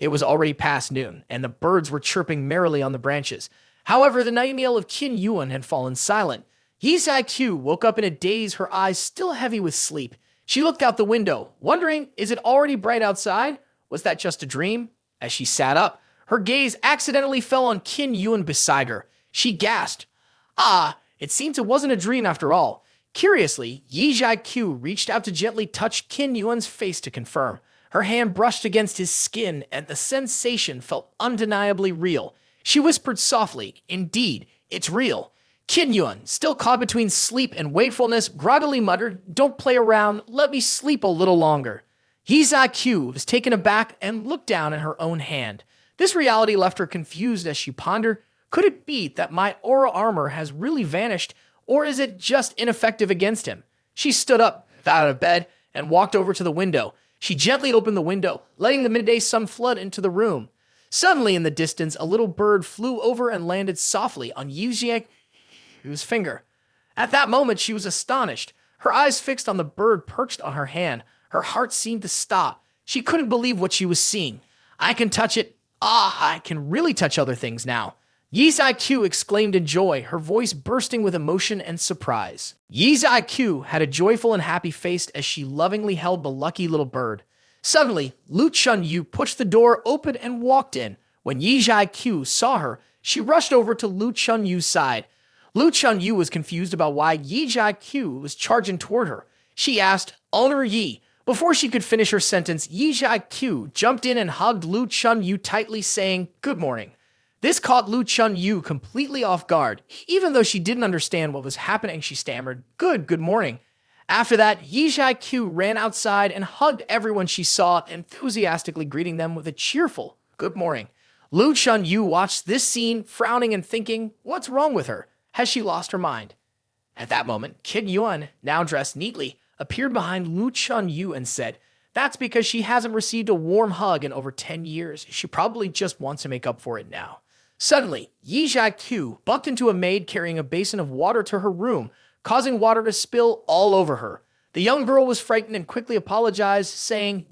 It was already past noon, and the birds were chirping merrily on the branches. However, the nightingale of Qin Yuan had fallen silent. Yi Zai-Q woke up in a daze, her eyes still heavy with sleep. She looked out the window, wondering, is it already bright outside? Was that just a dream? As she sat up, her gaze accidentally fell on Qin Yuan beside her. She gasped. Ah, it seems it wasn't a dream after all. Curiously, Yi Zai-Q reached out to gently touch Qin Yuan's face to confirm. Her hand brushed against his skin, and the sensation felt undeniably real. She whispered softly, indeed, it's real. Qin Yuan, still caught between sleep and wakefulness, groggily muttered, don't play around, let me sleep a little longer. Yi Zai-Q was taken aback and looked down at her own hand. This reality left her confused as she pondered, could it be that my aura armor has really vanished, or is it just ineffective against him? She stood up, out of bed, and walked over to the window. She gently opened the window, letting the midday sun flood into the room. Suddenly, in the distance, a little bird flew over and landed softly on Yi Zai-Q's finger. At that moment, she was astonished. Her eyes fixed on the bird perched on her hand. Her heart seemed to stop. She couldn't believe what she was seeing. I can touch it. Ah, I can really touch other things now. Yi Zai-Q exclaimed in joy, her voice bursting with emotion and surprise. Yi Zai-Q had a joyful and happy face as she lovingly held the lucky little bird. Suddenly, Lu Chunyu pushed the door open and walked in. When Yi Zai-Q saw her, she rushed over to Lu Chunyu's side. Lu Chunyu was confused about why Yi Zai-Q was charging toward her. She asked, Owner Yi. Before she could finish her sentence, Yi Zai-Q jumped in and hugged Lu Chunyu tightly, saying, Good morning. This caught Lu Chunyu completely off guard. Even though she didn't understand what was happening, she stammered, Good morning. After that, Yi Zai-Q ran outside and hugged everyone she saw, enthusiastically greeting them with a cheerful good morning. Lu Chunyu watched this scene, frowning and thinking, what's wrong with her? Has she lost her mind? At that moment, Ken Yuan, now dressed neatly, appeared behind Lu Chunyu and said, That's because she hasn't received a warm hug in over 10 years. She probably just wants to make up for it now. Suddenly, Yi Zai-Q bucked into a maid carrying a basin of water to her room, causing water to spill all over her. The young girl was frightened and quickly apologized, saying,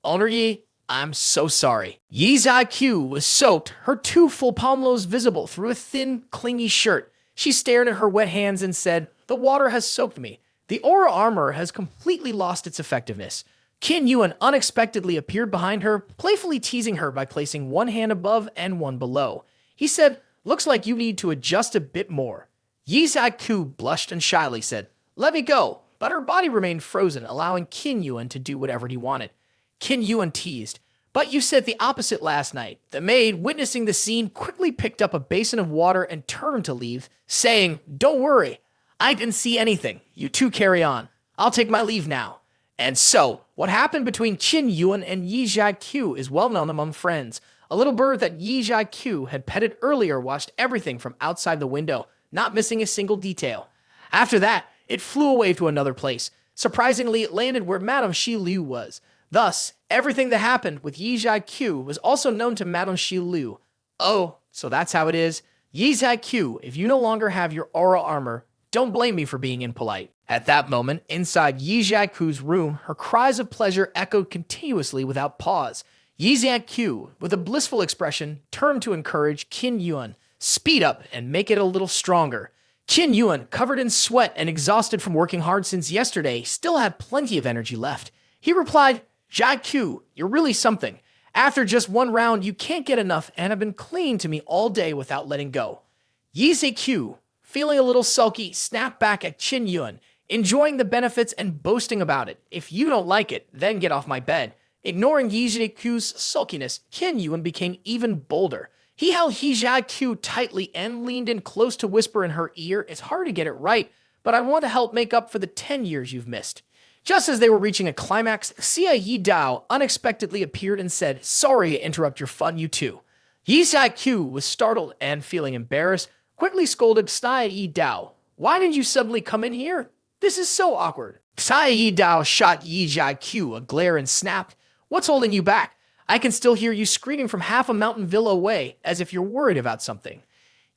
Owner Yi, I'm so sorry. Yi Zai-Q was soaked, her 2 full palm loaves visible through a thin, clingy shirt. She stared at her wet hands and said, The water has soaked me. The aura armor has completely lost its effectiveness. Qin Yuan unexpectedly appeared behind her, playfully teasing her by placing one hand above and one below. He said, Looks like you need to adjust a bit more. Yi Zai-Q blushed and shyly said, Let me go, but her body remained frozen, allowing Qin Yuan to do whatever he wanted. Qin Yuan teased, But you said the opposite last night. The maid, witnessing the scene, quickly picked up a basin of water and turned to leave, saying, Don't worry, I didn't see anything. You two carry on. I'll take my leave now. And so, what happened between Qin Yuan and Yi Zai-Q is well known among friends. A little bird that Yi Zai-Q had petted earlier watched everything from outside the window, not missing a single detail. After that, it flew away to another place. Surprisingly, it landed where Madame Shi Liu was. Thus, everything that happened with Yi Zai-Q was also known to Madame Shi Liu. Oh, so that's how it is. Yi Zai-Q, if you no longer have your aura armor, don't blame me for being impolite. At that moment, inside Yi Zai-Q's room, her cries of pleasure echoed continuously without pause. Yi Zai-Q, with a blissful expression, turned to encourage Qin Yuan. Speed up and make it a little stronger. Qin Yuan, covered in sweat and exhausted from working hard since yesterday, still had plenty of energy left. He replied, Zai-Q, you're really something. After just one round, you can't get enough and have been clinging to me all day without letting go. Yi Zai-Q, feeling a little sulky, snapped back at Qin Yuan, enjoying the benefits and boasting about it. If you don't like it, then get off my bed. Ignoring Yi Zai-Q's sulkiness, Qin Yuan became even bolder. He held Yi Zai-Q tightly and leaned in close to whisper in her ear, It's hard to get it right, but I want to help make up for the 10 years you've missed. Just as they were reaching a climax, Xia Yi Dao unexpectedly appeared and said, Sorry to interrupt your fun, you two. Yi Zai-Q was startled and, feeling embarrassed, quickly scolded Xia Yi Dao. Why didn't you suddenly come in here? This is so awkward. Xia Yi Dao shot Yi Zai-Q a glare and snapped, What's holding you back? I can still hear you screaming from half a mountain villa away, as if you're worried about something.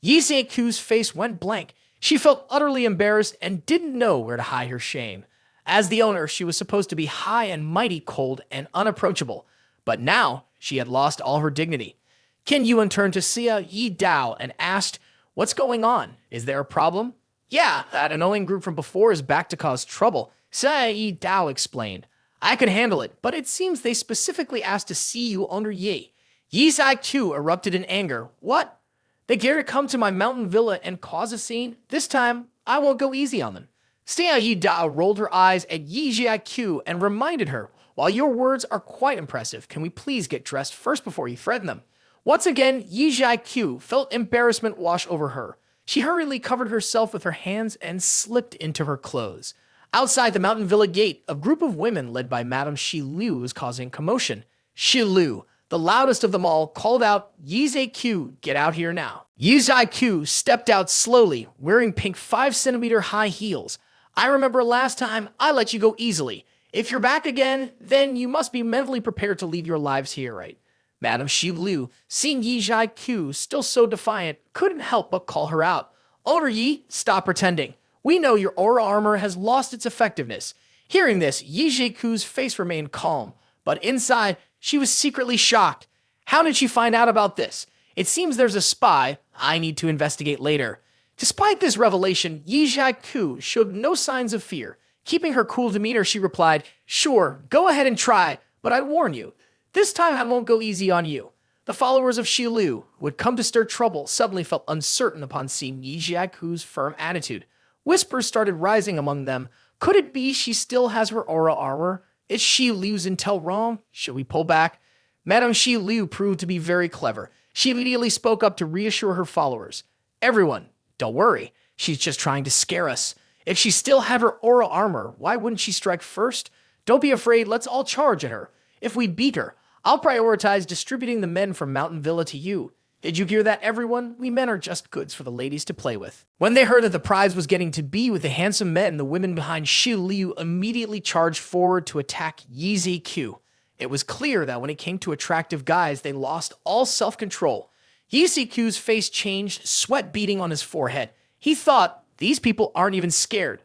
Yi Zai-Q's face went blank. She felt utterly embarrassed and didn't know where to hide her shame. As the owner, she was supposed to be high and mighty cold and unapproachable. But now, She had lost all her dignity. Ken Yuan turned to Xia Yi Dao and asked, "What's going on? Is there a problem?" "Yeah, that annoying group from before is back to cause trouble," Xia Yi Dao explained. "I could handle it, but it seems they specifically asked to see you under Yi." Yi Zai Q erupted in anger. "What? They dare to come to my mountain villa and cause a scene? This time, I won't go easy on them." Xia Yi Dao rolled her eyes at Yi Zai Q and reminded her, "While your words are quite impressive, can we please get dressed first before you threaten them?" Once again, Yi Zai Q felt embarrassment wash over her. She hurriedly covered herself with her hands and slipped into her clothes. Outside the mountain villa gate, a group of women led by Madame Shi Liu was causing commotion. Shi Liu, the loudest of them all, called out, "Yi Zai Q, get out here now." Yi Zai Q stepped out slowly, wearing pink 5-centimeter high heels. "I remember last time I let you go easily. If you're back again, then you must be mentally prepared to leave your lives here, right?" Madame Shi Liu, seeing Yi Zai Q still so defiant, couldn't help but call her out. "Older Yi, stop pretending. We know your aura armor has lost its effectiveness." Hearing this, Yi Zai Q's face remained calm, but inside, she was secretly shocked. How did she find out about this? It seems there's a spy. I need to investigate later. Despite this revelation, Yi Zai Q showed no signs of fear. Keeping her cool demeanor, she replied, "Sure, go ahead and try, but I warn you, this time I won't go easy on you." The followers of Shi Liu, who had come to stir trouble, suddenly felt uncertain upon seeing Yi Zai Q's firm attitude. Whispers started rising among them. Could it be she still has her aura armor? Is Shi Liu's intel wrong? Should we pull back? Madame Shi Liu proved to be very clever. She immediately spoke up to reassure her followers. "Everyone, don't worry. She's just trying to scare us. If she still had her aura armor, why wouldn't she strike first? Don't be afraid, let's all charge at her. If we beat her, I'll prioritize distributing the men from Mountain Villa to you. Did you hear that, everyone? We men are just goods for the ladies to play with." When they heard that the prize was getting to be with the handsome men, the women behind Shi Liu immediately charged forward to attack Yi Zai Q. It was clear that when it came to attractive guys, they lost all self-control. Yi Zai Q's face changed, sweat beading on his forehead. He thought, these people aren't even scared.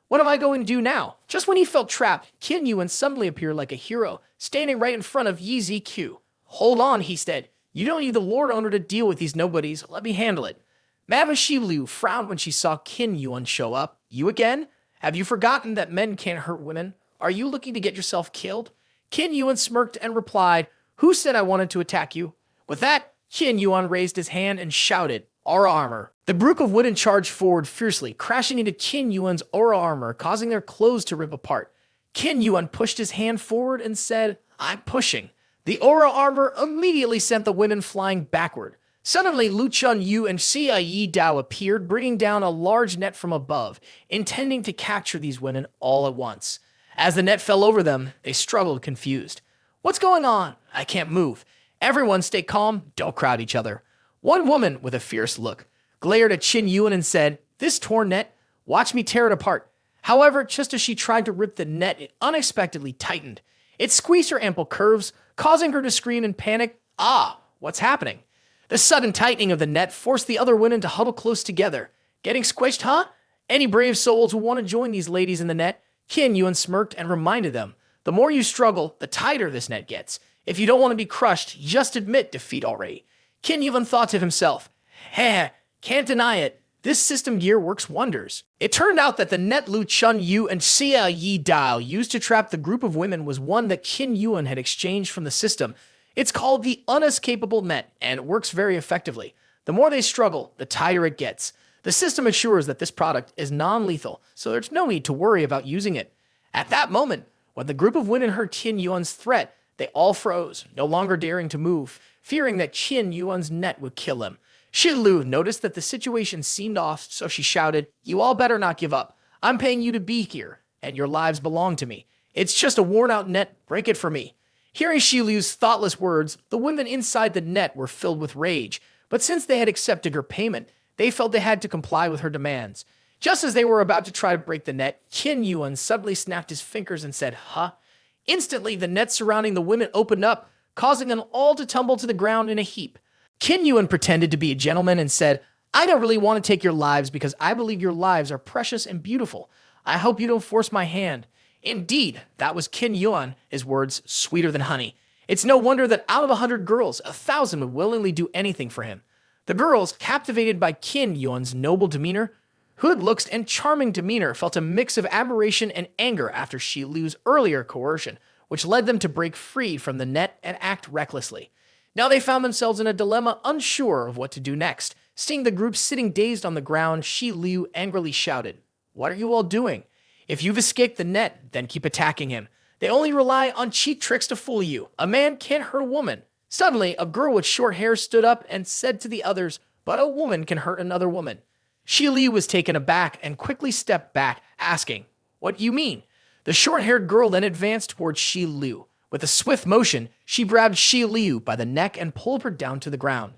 What am I going to do now? Just when he felt trapped, Qin Yuan suddenly appeared like a hero, standing right in front of Yi Zai Q. "Hold on," he said. "You don't need the Lord Owner to deal with these nobodies. Let me handle it." Madame Shi Liu frowned when she saw Qin Yuan show up. "You again? Have you forgotten that men can't hurt women? Are you looking to get yourself killed?" Qin Yuan smirked and replied, "Who said I wanted to attack you?" With that, Qin Yuan raised his hand and shouted, "Aura armor." The group of women charged forward fiercely, crashing into Qin Yuan's aura armor, causing their clothes to rip apart. Qin Yuan pushed his hand forward and said, "I'm pushing." The aura armor immediately sent the women flying backward. Suddenly, Lu Chun Yu and Xia Yi Dao appeared, bringing down a large net from above, intending to capture these women all at once. As the net fell over them, they struggled, confused. "What's going on? I can't move. Everyone stay calm, don't crowd each other." One woman, with a fierce look, glared at Qin Yuan and said, "This torn net, watch me tear it apart." However, just as she tried to rip the net, it unexpectedly tightened. It squeezed her ample curves, causing her to scream in panic, "Ah, what's happening?" The sudden tightening of the net forced the other women to huddle close together. "Getting squished, huh? Any brave souls who want to join these ladies in the net?" Qin Yuan smirked and reminded them, "The more you struggle, the tighter this net gets. If you don't want to be crushed, just admit defeat already." Qin Yuan thought to himself, "Heh, can't deny it. This system gear works wonders." It turned out that the net Lu Chun Yu and Xia Yi Dao used to trap the group of women was one that Qin Yuan had exchanged from the system. It's called the unescapable net, and it works very effectively. The more they struggle, the tighter it gets. The system assures that this product is non-lethal, so there's no need to worry about using it. At that moment, when the group of women heard Qin Yuan's threat, they all froze, no longer daring to move, fearing that Qin Yuan's net would kill him. Shi Lu noticed that the situation seemed off, so she shouted, "You all better not give up. I'm paying you to be here, and your lives belong to me. It's just a worn-out net. Break it for me." Hearing Shi Lu's thoughtless words, the women inside the net were filled with rage, but since they had accepted her payment, they felt they had to comply with her demands. Just as they were about to try to break the net, Qin Yuan suddenly snapped his fingers and said, "Huh?" Instantly, the net surrounding the women opened up, causing them all to tumble to the ground in a heap. Qin Yuan pretended to be a gentleman and said, "I don't really want to take your lives because I believe your lives are precious and beautiful. I hope you don't force my hand." Indeed, that was Qin Yuan, his words sweeter than honey. It's no wonder that out of 100 girls, 1,000 would willingly do anything for him. The girls, captivated by Qin Yuan's noble demeanor, good looks, and charming demeanor, felt a mix of admiration and anger after Shi Lu's earlier coercion, which led them to break free from the net and act recklessly. Now they found themselves in a dilemma, unsure of what to do next. Seeing the group sitting dazed on the ground, Shi Lu angrily shouted, "What are you all doing? If you've escaped the net, then keep attacking him. They only rely on cheap tricks to fool you. A man can't hurt a woman." Suddenly, a girl with short hair stood up and said to the others, "But a woman can hurt another woman." Shi Lu was taken aback and quickly stepped back, asking, "What do you mean?" The short-haired girl then advanced towards Shi Lu. With a swift motion, she grabbed Shi Lu by the neck and pulled her down to the ground.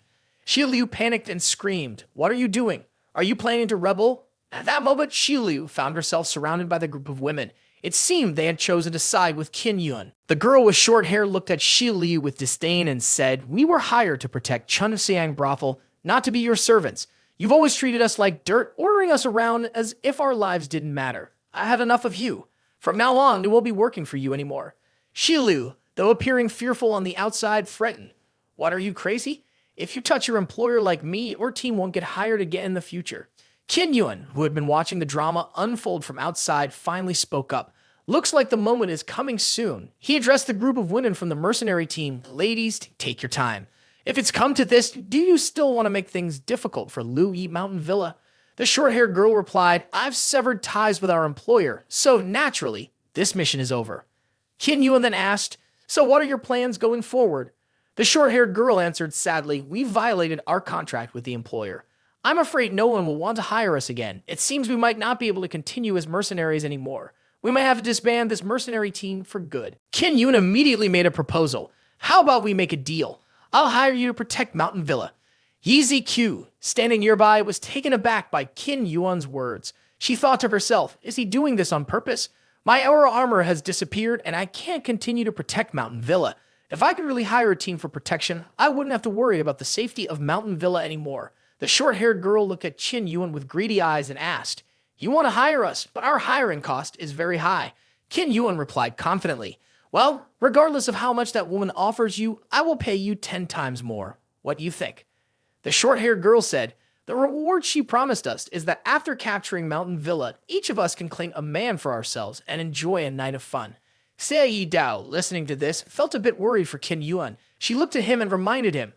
Shi Lu panicked and screamed, "What are you doing? Are you planning to rebel?" At that moment, Shi Lu found herself surrounded by the group of women. It seemed they had chosen to side with Qin Yuan. The girl with short hair looked at Shi Lu with disdain and said, "We were hired to protect Chunxiang Brothel, not to be your servants. You've always treated us like dirt, ordering us around as if our lives didn't matter. I had enough of you. From now on, we won't be working for you anymore." Shi Lu, though appearing fearful on the outside, threatened, "What, are you crazy? If you touch your employer like me, your team won't get hired again in the future." Qin Yuan, who had been watching the drama unfold from outside, finally spoke up. "Looks like the moment is coming soon." He addressed the group of women from the mercenary team. "Ladies, take your time. If it's come to this, do you still want to make things difficult for Lu Yi Mountain Villa?" The short-haired girl replied, "I've severed ties with our employer, so naturally, this mission is over." Qin Yuan then asked, "So what are your plans going forward?" The short-haired girl answered sadly, "We violated our contract with the employer. I'm afraid no one will want to hire us again. It seems we might not be able to continue as mercenaries anymore. We might have to disband this mercenary team for good." Qin Yuan immediately made a proposal. "How about we make a deal? I'll hire you to protect Mountain Villa." Yi Ziqiu, standing nearby, was taken aback by Qin Yuan's words. She thought to herself, "Is he doing this on purpose? My aura armor has disappeared, and I can't continue to protect Mountain Villa. If I could really hire a team for protection, I wouldn't have to worry about the safety of Mountain Villa anymore." The short-haired girl looked at Qin Yuan with greedy eyes and asked, "You want to hire us, but our hiring cost is very high." Qin Yuan replied confidently, "Well, regardless of how much that woman offers you, I will pay you 10 times more. What do you think?" The short-haired girl said, "The reward she promised us is that after capturing Mountain Villa, each of us can claim a man for ourselves and enjoy a night of fun." Sei Dao, listening to this, felt a bit worried for Qin Yuan. She looked at him and reminded him,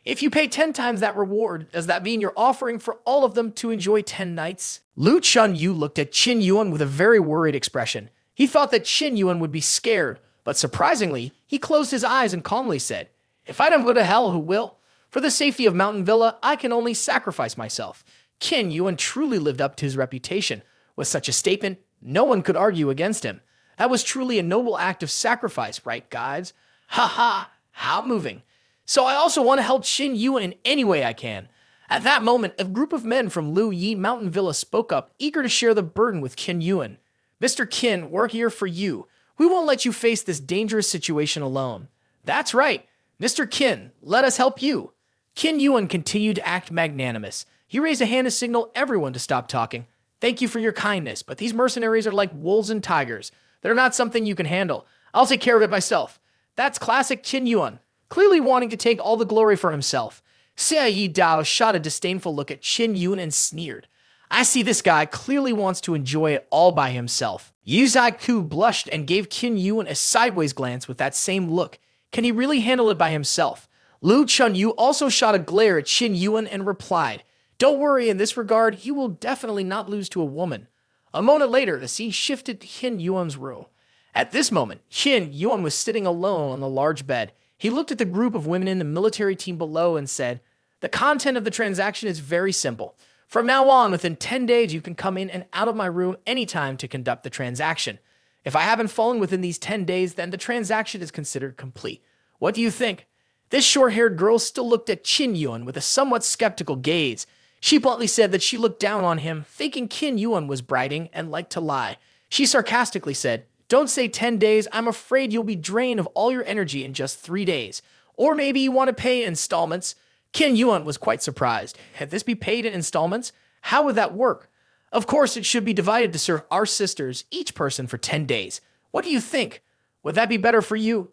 "If you pay 10 times that reward, does that mean you're offering for all of them to enjoy 10 nights? Lu Chunyu looked at Qin Yuan with a very worried expression. He thought that Qin Yuan would be scared, but surprisingly, he closed his eyes and calmly said, "If I don't go to hell, who will? For the safety of Mountain Villa, I can only sacrifice myself." Qin Yuan truly lived up to his reputation. With such a statement, no one could argue against him. That was truly a noble act of sacrifice, right, guys? Ha ha, how moving. So I also want to help Qin Yuan in any way I can. At that moment, a group of men from Lu Yi Mountain Villa spoke up, eager to share the burden with Qin Yuan. "Mr. Qin, we're here for you. We won't let you face this dangerous situation alone." "That's right. Mr. Qin, let us help you." Qin Yuan continued to act magnanimous. He raised a hand to signal everyone to stop talking. "Thank you for your kindness, but these mercenaries are like wolves and tigers. They're not something you can handle. I'll take care of it myself." That's classic Qin Yuan, clearly wanting to take all the glory for himself. Sei Dao shot a disdainful look at Qin Yuan and sneered. "I see this guy clearly wants to enjoy it all by himself." Yu Zaiku blushed and gave Qin Yuan a sideways glance with that same look. Can he really handle it by himself? Lu Chunyu also shot a glare at Qin Yuan and replied, "Don't worry, in this regard, he will definitely not lose to a woman." A moment later, the scene shifted to Qin Yuan's room. At this moment, Qin Yuan was sitting alone on the large bed. He looked at the group of women in the military team below and said, "The content of the transaction is very simple. From now on, within 10 days, you can come in and out of my room anytime to conduct the transaction. If I haven't fallen within these 10 days, then the transaction is considered complete. What do you think?" This short-haired girl still looked at Qin Yuan with a somewhat skeptical gaze. She bluntly said that she looked down on him, thinking Qin Yuan was bragging and liked to lie. She sarcastically said, "Don't say 10 days, I'm afraid you'll be drained of all your energy in just 3 days. Or maybe you want to pay installments." Qin Yuan was quite surprised. Had this be paid in installments? How would that work? Of course, it should be divided to serve our sisters, each person for 10 days. What do you think? Would that be better for you?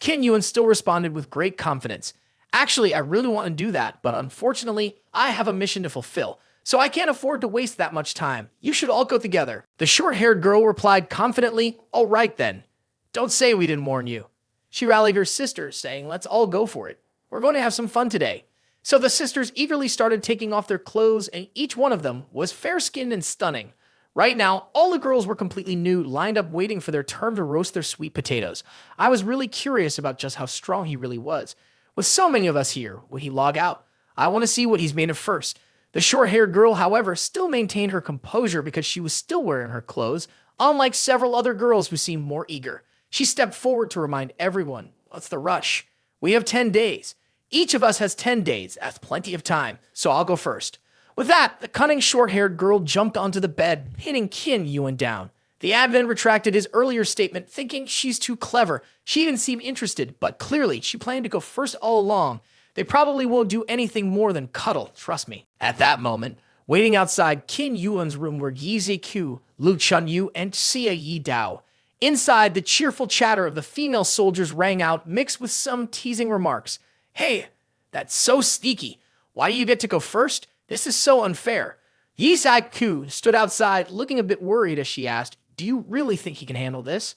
Ken Yuan still responded with great confidence. Actually, I really want to do that, but unfortunately, I have a mission to fulfill, so I can't afford to waste that much time. You should all go together. The short-haired girl replied confidently, all right then. Don't say we didn't warn you. She rallied her sisters, saying, let's all go for it. We're going to have some fun today. So the sisters eagerly started taking off their clothes, and each one of them was fair-skinned and stunning. Right now, all the girls were completely nude, lined up waiting for their turn to roast their sweet potatoes. I was really curious about just how strong he really was. With so many of us here, would he log out? I want to see what he's made of first. The short-haired girl, however, still maintained her composure because she was still wearing her clothes, unlike several other girls who seemed more eager. She stepped forward to remind everyone, what's the rush? We have 10 days. Each of us has 10 days. That's plenty of time, so I'll go first. With that, the cunning short-haired girl jumped onto the bed, pinning Qin Yuan down. The admin retracted his earlier statement, thinking she's too clever. She didn't seem interested, but clearly she planned to go first all along. They probably won't do anything more than cuddle, trust me. At that moment, waiting outside Qin Yuan's room were Yi Ziqiu, Lu Chunyu, and Xia Yi Dao. Inside, the cheerful chatter of the female soldiers rang out, mixed with some teasing remarks. Hey, that's so sneaky. Why do you get to go first? This is so unfair. Yi Ziqiu stood outside, looking a bit worried as she asked, do you really think he can handle this?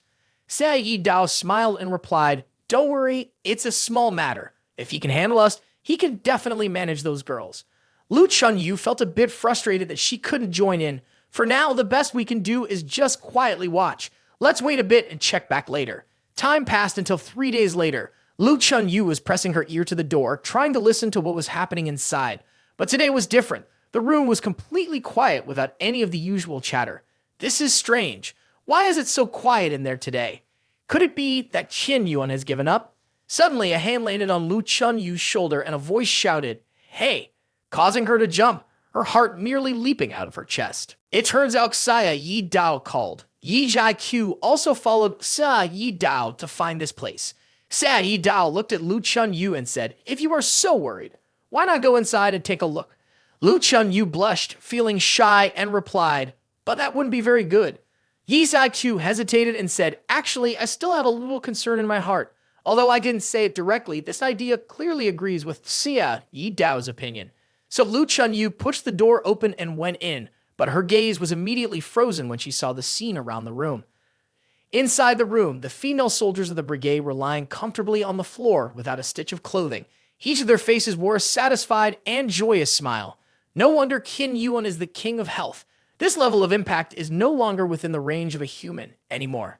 Xia Yi Dao smiled and replied, don't worry, it's a small matter. If he can handle us, he can definitely manage those girls. Lu Chunyu felt a bit frustrated that she couldn't join in. For now, the best we can do is just quietly watch. Let's wait a bit and check back later. Time passed until 3 days later. Lu Chunyu was pressing her ear to the door, trying to listen to what was happening inside. But today was different. The room was completely quiet without any of the usual chatter. This is strange. Why is it so quiet in there today? Could it be that Qin Yuan has given up? Suddenly, a hand landed on Lu Chunyu's shoulder and a voice shouted, hey, causing her to jump, her heart merely leaping out of her chest. It turns out Xia Yi Dao called. Yi Ziqiu also followed Xia Yi Dao to find this place. Xia Yi Dao looked at Lu Chunyu and said, if you are so worried, why not go inside and take a look? Lu Chunyu blushed, feeling shy, and replied, but that wouldn't be very good. Yi Ziqiu hesitated and said, actually, I still have a little concern in my heart. Although I didn't say it directly, this idea clearly agrees with Xia Yi Dao's opinion. So Lu Chunyu pushed the door open and went in, but her gaze was immediately frozen when she saw the scene around the room. Inside the room, the female soldiers of the brigade were lying comfortably on the floor without a stitch of clothing. Each of their faces wore a satisfied and joyous smile. No wonder Qin Yuan is the king of health. This level of impact is no longer within the range of a human anymore.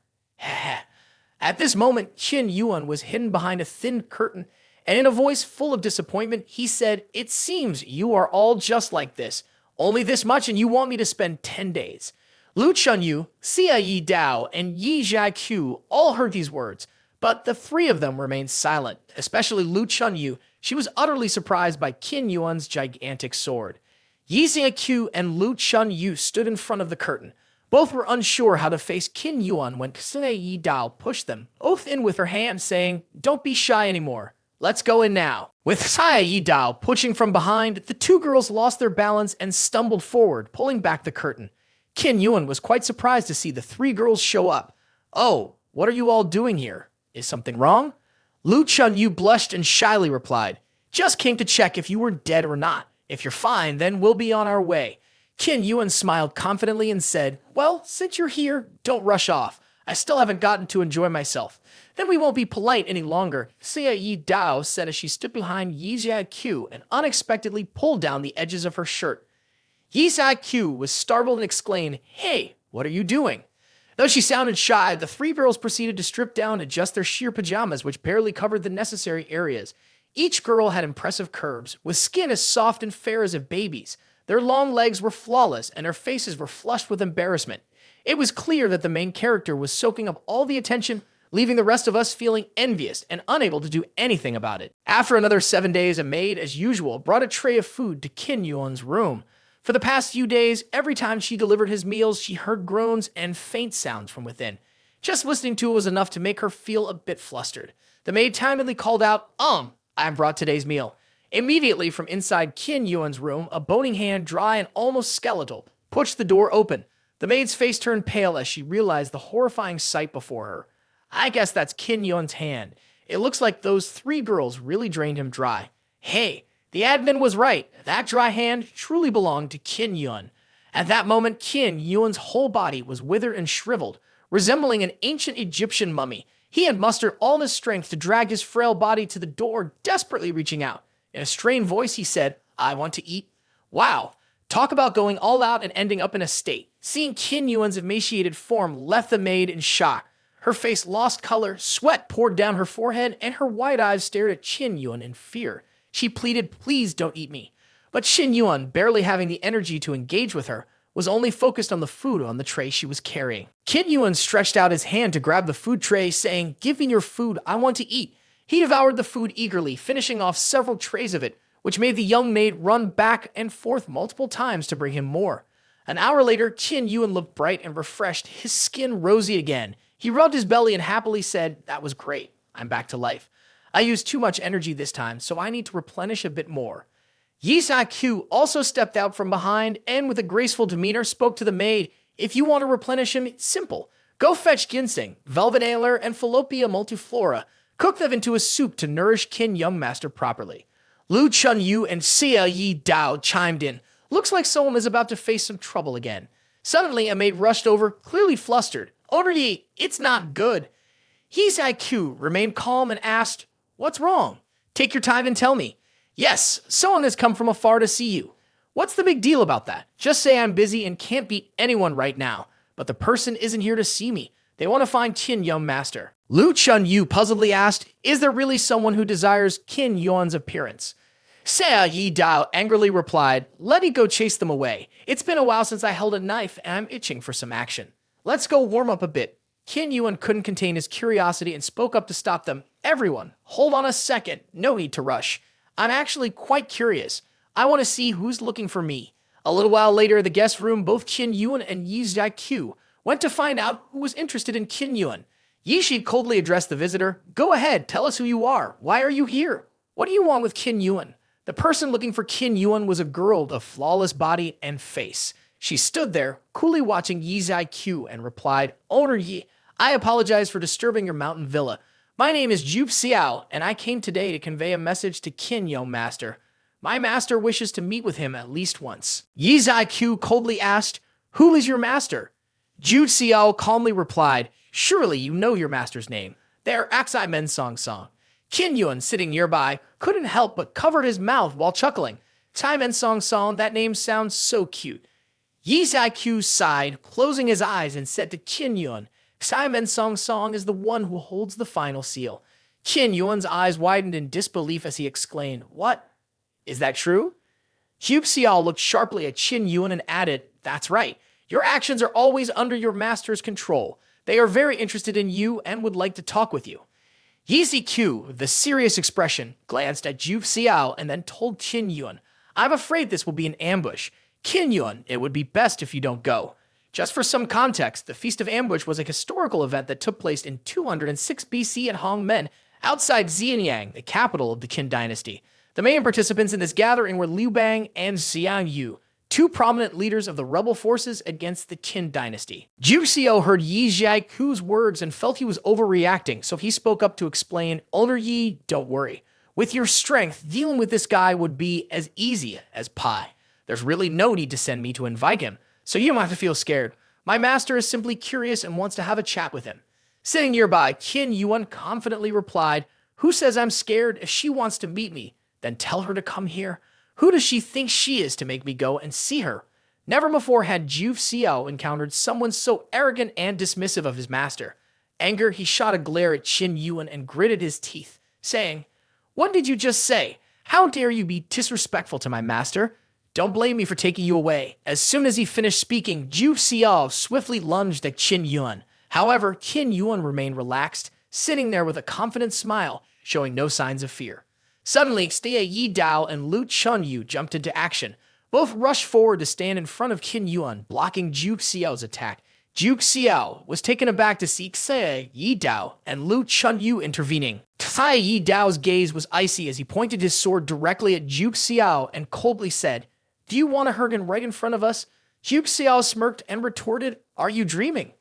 At this moment, Qin Yuan was hidden behind a thin curtain, and in a voice full of disappointment, he said, it seems you are all just like this. Only this much and you want me to spend 10 days. Lu Chunyu, Xia Yi Dao, and Yi Ziqiu all heard these words, but the three of them remained silent, especially Lu Chunyu. She was utterly surprised by Qin Yuan's gigantic sword. Yi Ziqiu and Lu Chunyu stood in front of the curtain. Both were unsure how to face Qin Yuan when Xia Yi Dao pushed them both in with her hand, saying, don't be shy anymore. Let's go in now. With Xia Yi Dao pushing from behind, the two girls lost their balance and stumbled forward, pulling back the curtain. Qin Yuan was quite surprised to see the three girls show up. Oh, what are you all doing here? Is something wrong? Lu Chunyu blushed and shyly replied, just came to check if you were dead or not. If you're fine, then we'll be on our way. Qin Yuan smiled confidently and said, well, since you're here, don't rush off. I still haven't gotten to enjoy myself. Then we won't be polite any longer, Xia Yi Dao said as she stood behind Yi Ziqiu and unexpectedly pulled down the edges of her shirt. Yi Ziqiu was startled and exclaimed, hey, what are you doing? Though she sounded shy, the three girls proceeded to strip down to just their sheer pajamas, which barely covered the necessary areas. Each girl had impressive curves, with skin as soft and fair as a baby's. Their long legs were flawless, and their faces were flushed with embarrassment. It was clear that the main character was soaking up all the attention, leaving the rest of us feeling envious and unable to do anything about it. After another 7 days, a maid, as usual, brought a tray of food to Qin Yuan's room. For the past few days, every time she delivered his meals, she heard groans and faint sounds from within. Just listening to it was enough to make her feel a bit flustered. The maid timidly called out, I brought today's meal. Immediately from inside Qin Yuan's room, a bony hand, dry and almost skeletal, pushed the door open. The maid's face turned pale as she realized the horrifying sight before her. I guess that's Qin Yuan's hand. It looks like those 3 girls really drained him dry. Hey, the admin was right. That dry hand truly belonged to Qin Yuan. At that moment, Qin Yuan's whole body was withered and shriveled, resembling an ancient Egyptian mummy. He had mustered all his strength to drag his frail body to the door, desperately reaching out. In a strained voice, he said, "I want to eat." Wow, talk about going all out and ending up in a state. Seeing Qin Yuan's emaciated form left the maid in shock. Her face lost color, sweat poured down her forehead, and her wide eyes stared at Qin Yuan in fear. She pleaded, "Please don't eat me." But Qin Yuan, barely having the energy to engage with her, was only focused on the food on the tray she was carrying. Qin Yuan stretched out his hand to grab the food tray, saying, "Give me your food, I want to eat." He devoured the food eagerly, finishing off several trays of it, which made the young maid run back and forth multiple times to bring him more. An hour later, Qin Yuan looked bright and refreshed, his skin rosy again. He rubbed his belly and happily said, "That was great. I'm back to life. I used too much energy this time, so I need to replenish a bit more." Yi Sai-Q also stepped out from behind and with a graceful demeanor spoke to the maid. "If you want to replenish him, it's simple. Go fetch ginseng, velvet antler, and Fallopeia multiflora. Cook them into a soup to nourish Qin Young Master properly." Lu Chunyu and Xia Yi Dao chimed in. "Looks like someone is about to face some trouble again." Suddenly, a maid rushed over, clearly flustered. "Owner Yi, it's not good." Yi Sai-Q remained calm and asked, "What's wrong? Take your time and tell me." "Yes, someone has come from afar to see you." "What's the big deal about that? Just say I'm busy and can't beat anyone right now. But the person isn't here to see me. They want to find Qin Young Master." Lu Chunyu puzzledly asked, "Is there really someone who desires Qin Yuan's appearance?" Xia Yi Dao angrily replied, "Let me go chase them away. It's been a while since I held a knife and I'm itching for some action. Let's go warm up a bit." Qin Yuan couldn't contain his curiosity and spoke up to stop them. "Everyone, hold on a second. No need to rush. I'm actually quite curious. I want to see who's looking for me." A little while later, in the guest room, both Qin Yuan and Yi Zai-Q went to find out who was interested in Qin Yuan. Yi Shi coldly addressed the visitor. "Go ahead, tell us who you are. Why are you here? What do you want with Qin Yuan?" The person looking for Qin Yuan was a girl of flawless body and face. She stood there, coolly watching Yi Zai-Q and replied, "Owner Yi, I apologize for disturbing your mountain villa. My name is Jupe Xiao, and I came today to convey a message to Qin Young Master. My master wishes to meet with him at least once." Yi Zai-Q coldly asked, "Who is your master?" Jupe Xiao calmly replied, "Surely you know your master's name. They are Ximen Songsong." Qin Yuan, sitting nearby, couldn't help but covered his mouth while chuckling. Ximen Songsong, that name sounds so cute. Yi Zai-Q sighed, closing his eyes, and said to Qin Yuan, "Ximen Songsong is the one who holds the final seal." Qin Yuan's eyes widened in disbelief as he exclaimed, "What? Is that true?" Jupe Xiao looked sharply at Qin Yuan and added, "That's right. Your actions are always under your master's control. They are very interested in you and would like to talk with you." Yi Zi-Q, with a serious expression, glanced at Jupe Xiao and then told Qin Yuan, "I'm afraid this will be an ambush. Qin Yuan, it would be best if you don't go." Just for some context, the Feast of Ambush was a historical event that took place in 206 BC at Hongmen, outside Xianyang, the capital of the Qin dynasty. The main participants in this gathering were Liu Bang and Xiang Yu, two prominent leaders of the rebel forces against the Qin dynasty. Ju Xiao heard Yi Zai-Ku's words and felt he was overreacting, so he spoke up to explain, "Owner Yi, don't worry. With your strength, dealing with this guy would be as easy as pie. There's really no need to send me to invite him, so you don't have to feel scared. My master is simply curious and wants to have a chat with him." Sitting nearby, Qin Yuan confidently replied, "Who says I'm scared? If she wants to meet me, then tell her to come here. Who does she think she is to make me go and see her?" Never before had Ju Xiao encountered someone so arrogant and dismissive of his master. Anger, he shot a glare at Qin Yuan and gritted his teeth, saying, "What did you just say? How dare you be disrespectful to my master? Don't blame me for taking you away." As soon as he finished speaking, Ju Xiao swiftly lunged at Qin Yuan. However, Qin Yuan remained relaxed, sitting there with a confident smile, showing no signs of fear. Suddenly, Xia Yi Dao and Lu Chunyu jumped into action. Both rushed forward to stand in front of Qin Yuan, blocking Juke Xiao's attack. Juke Xiao was taken aback to see Xia Yi Dao and Lu Chunyu intervening. Xia Yi Dao's gaze was icy as he pointed his sword directly at Juke Xiao and coldly said, "Do you want a Hergen right in front of us?" Juke Xiao smirked and retorted, "Are you dreaming?"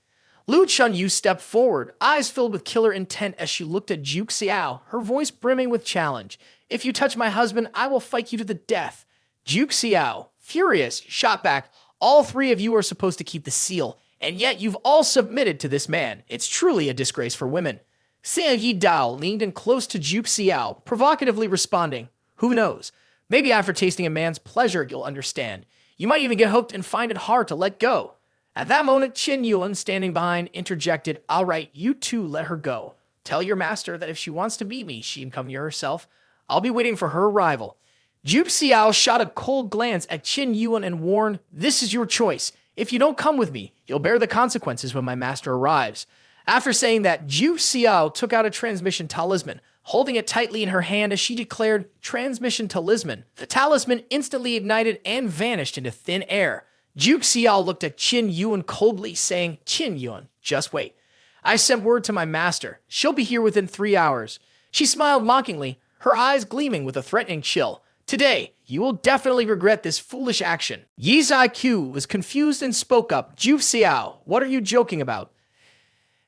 Lu Chunyu stepped forward, eyes filled with killer intent as she looked at Juk Xiao, her voice brimming with challenge. If you touch my husband, I will fight you to the death. Juk Xiao, furious, shot back. All three of you are supposed to keep the seal, and yet you've all submitted to this man. It's truly a disgrace for women. Xian Yi Dao leaned in close to Juk Xiao, provocatively responding, who knows? Maybe after tasting a man's pleasure, you'll understand. You might even get hooked and find it hard to let go. At that moment, Qin Yuan, standing behind, interjected, all right, you two let her go. Tell your master that if she wants to meet me, she can come here herself. I'll be waiting for her arrival. Juk Xiao shot a cold glance at Qin Yuan and warned, this is your choice. If you don't come with me, you'll bear the consequences when my master arrives. After saying that, Juk Xiao took out a transmission talisman, holding it tightly in her hand as she declared, transmission talisman. The talisman instantly ignited and vanished into thin air. Juk Xiao looked at Qin Yuan coldly, saying, Qin Yuan, just wait. I sent word to my master. She'll be here within 3 hours. She smiled mockingly, her eyes gleaming with a threatening chill. Today, you will definitely regret this foolish action. Yi Zaiqiu was confused and spoke up. Juk Xiao, what are you joking about?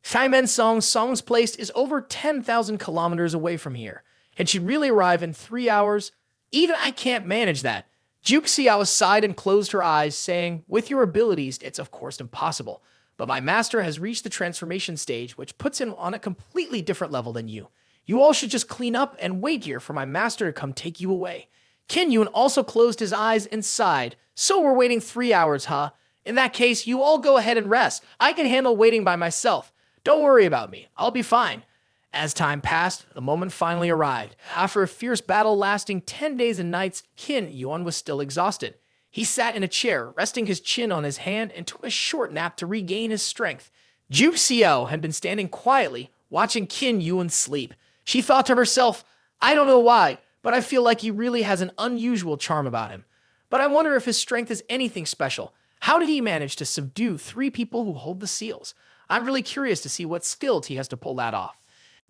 Ximen Songsong's place is over 10,000 kilometers away from here, and she'd really arrive in 3 hours. Even I can't manage that. Juk Xiao sighed and closed her eyes, saying, with your abilities, it's of course impossible. But my master has reached the transformation stage, which puts him on a completely different level than you. You all should just clean up and wait here for my master to come take you away. Ken Yuan also closed his eyes and sighed. So we're waiting 3 hours, huh? In that case, you all go ahead and rest. I can handle waiting by myself. Don't worry about me. I'll be fine. As time passed, the moment finally arrived. After a fierce battle lasting 10 days and nights, Qin Yuan was still exhausted. He sat in a chair, resting his chin on his hand, and took a short nap to regain his strength. Juk Xiao had been standing quietly, watching Qin Yuan sleep. She thought to herself, I don't know why, but I feel like he really has an unusual charm about him. But I wonder if his strength is anything special. How did he manage to subdue 3 people who hold the seals? I'm really curious to see what skills he has to pull that off.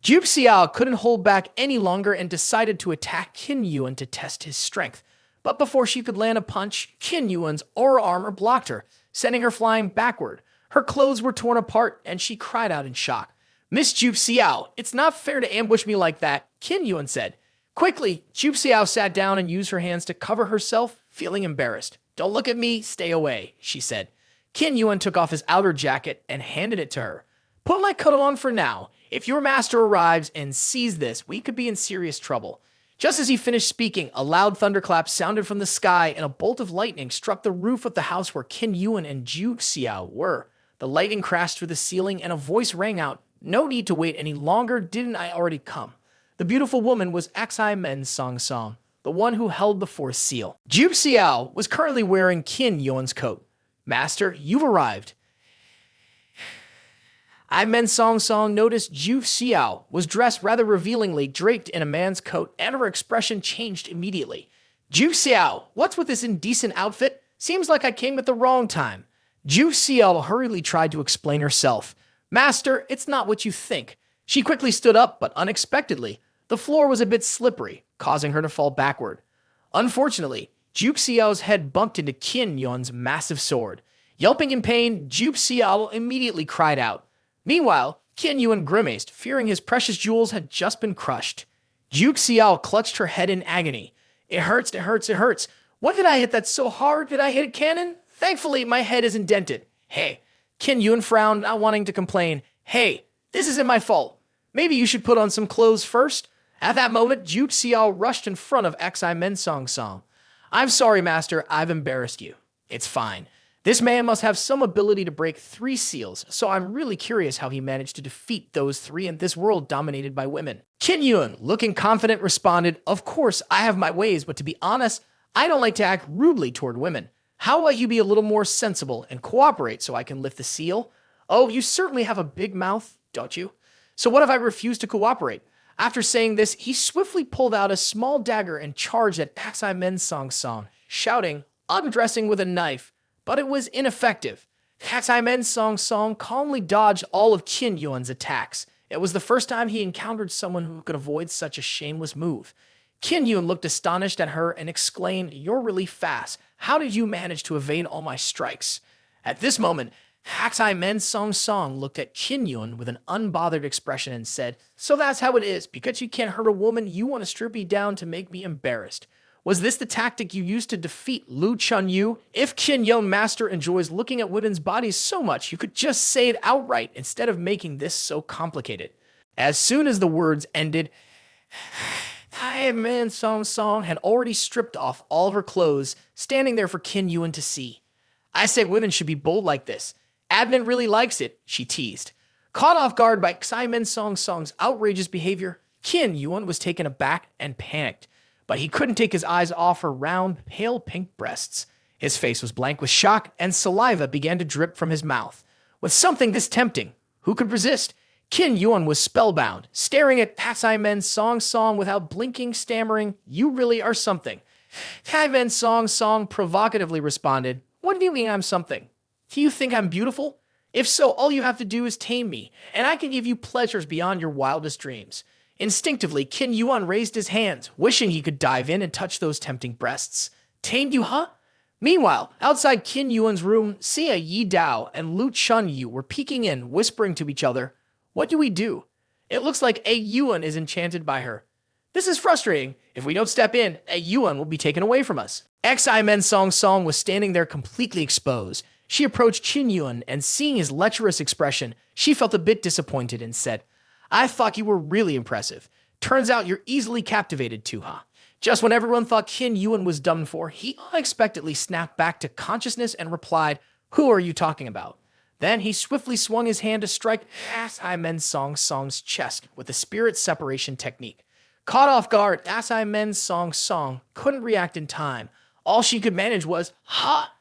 Juk Xiao couldn't hold back any longer and decided to attack Qin Yuan to test his strength. But before she could land a punch, Qin Yuan's aura armor blocked her, sending her flying backward. Her clothes were torn apart, and she cried out in shock. Miss Juk Xiao, it's not fair to ambush me like that, Qin Yuan said. Quickly, Juk Xiao sat down and used her hands to cover herself, feeling embarrassed. Don't look at me, stay away, she said. Qin Yuan took off his outer jacket and handed it to her. Put my coat on for now. If your master arrives and sees this, we could be in serious trouble. Just as he finished speaking, a loud thunderclap sounded from the sky and a bolt of lightning struck the roof of the house where Qin Yuan and Juk Xiao were. The lightning crashed through the ceiling and a voice rang out, no need to wait any longer, didn't I already come? The beautiful woman was Ximen Songsong, the one who held the 4th seal. Juk Xiao was currently wearing Qin Yuan's coat. Master, you've arrived. Ximen Songsong noticed Juk Xiao was dressed rather revealingly, draped in a man's coat, and her expression changed immediately. Juk Xiao, what's with this indecent outfit? Seems like I came at the wrong time. Juk Xiao hurriedly tried to explain herself. Master, it's not what you think. She quickly stood up, but unexpectedly, the floor was a bit slippery, causing her to fall backward. Unfortunately, Juk Xiao's head bumped into Qin Yuan's massive sword. Yelping in pain, Juk Xiao immediately cried out. Meanwhile, Qin Yuan grimaced, fearing his precious jewels had just been crushed. Juk Xiao clutched her head in agony. It hurts, it hurts, it hurts. What did I hit that so hard? Did I hit a cannon? Thankfully, my head is indented. Hey, Qin Yuan frowned, not wanting to complain. Hey, this isn't my fault. Maybe you should put on some clothes first. At that moment, Juk Xiao rushed in front of Ximen Songsong. I'm sorry, Master, I've embarrassed you. It's fine. This man must have some ability to break 3 seals, so I'm really curious how he managed to defeat those 3 in this world dominated by women. Qin Yuan, looking confident, responded, Of course, I have my ways, but to be honest, I don't like to act rudely toward women. How about you be a little more sensible and cooperate so I can lift the seal? Oh, you certainly have a big mouth, don't you? So what if I refuse to cooperate? After saying this, he swiftly pulled out a small dagger and charged at Ximen Songsong, shouting, undressing with a knife, but it was ineffective. Ximen Songsong calmly dodged all of Qin Yuan's attacks. It was the first time he encountered someone who could avoid such a shameless move. Qin Yuan looked astonished at her and exclaimed, You're really fast. How did you manage to evade all my strikes? At this moment, Ximen Songsong looked at Qin Yuan with an unbothered expression and said, "So that's how it is. Because you can't hurt a woman, you want to strip me down to make me embarrassed. Was this the tactic you used to defeat Lu Chunyu? If Qin Yuan Master enjoys looking at women's bodies so much, you could just say it outright instead of making this so complicated." As soon as the words ended, Ximen Songsong had already stripped off all of her clothes, standing there for Qin Yuan to see. "I say women should be bold like this. Advent really likes it," she teased. Caught off guard by Ximen Songsong's outrageous behavior, Qin Yuan was taken aback and panicked, but he couldn't take his eyes off her round, pale pink breasts. His face was blank with shock, and saliva began to drip from his mouth. With something this tempting, who could resist? Qin Yuan was spellbound, staring at Ximen Songsong without blinking, stammering, "You really are something." Ximen Songsong provocatively responded, "What do you mean I'm something? Do you think I'm beautiful? If so, all you have to do is tame me, and I can give you pleasures beyond your wildest dreams." Instinctively, Qin Yuan raised his hands, wishing he could dive in and touch those tempting breasts. "Tamed you, huh?" Meanwhile, outside Qin Yuan's room, Xia Yi Dao and Lu Chunyu were peeking in, whispering to each other, "What do we do? It looks like A Yuan is enchanted by her. This is frustrating. If we don't step in, A Yuan will be taken away from us." Ximen Songsong was standing there completely exposed. She approached Qin Yuan, and seeing his lecherous expression, she felt a bit disappointed and said, "I thought you were really impressive. Turns out you're easily captivated too, huh?" Just when everyone thought Qin Yuan was done for, he unexpectedly snapped back to consciousness and replied, "Who are you talking about?" Then he swiftly swung his hand to strike Ximen Songsong's chest with the spirit separation technique. Caught off guard, Ximen Songsong couldn't react in time. All she could manage was, "Ha!"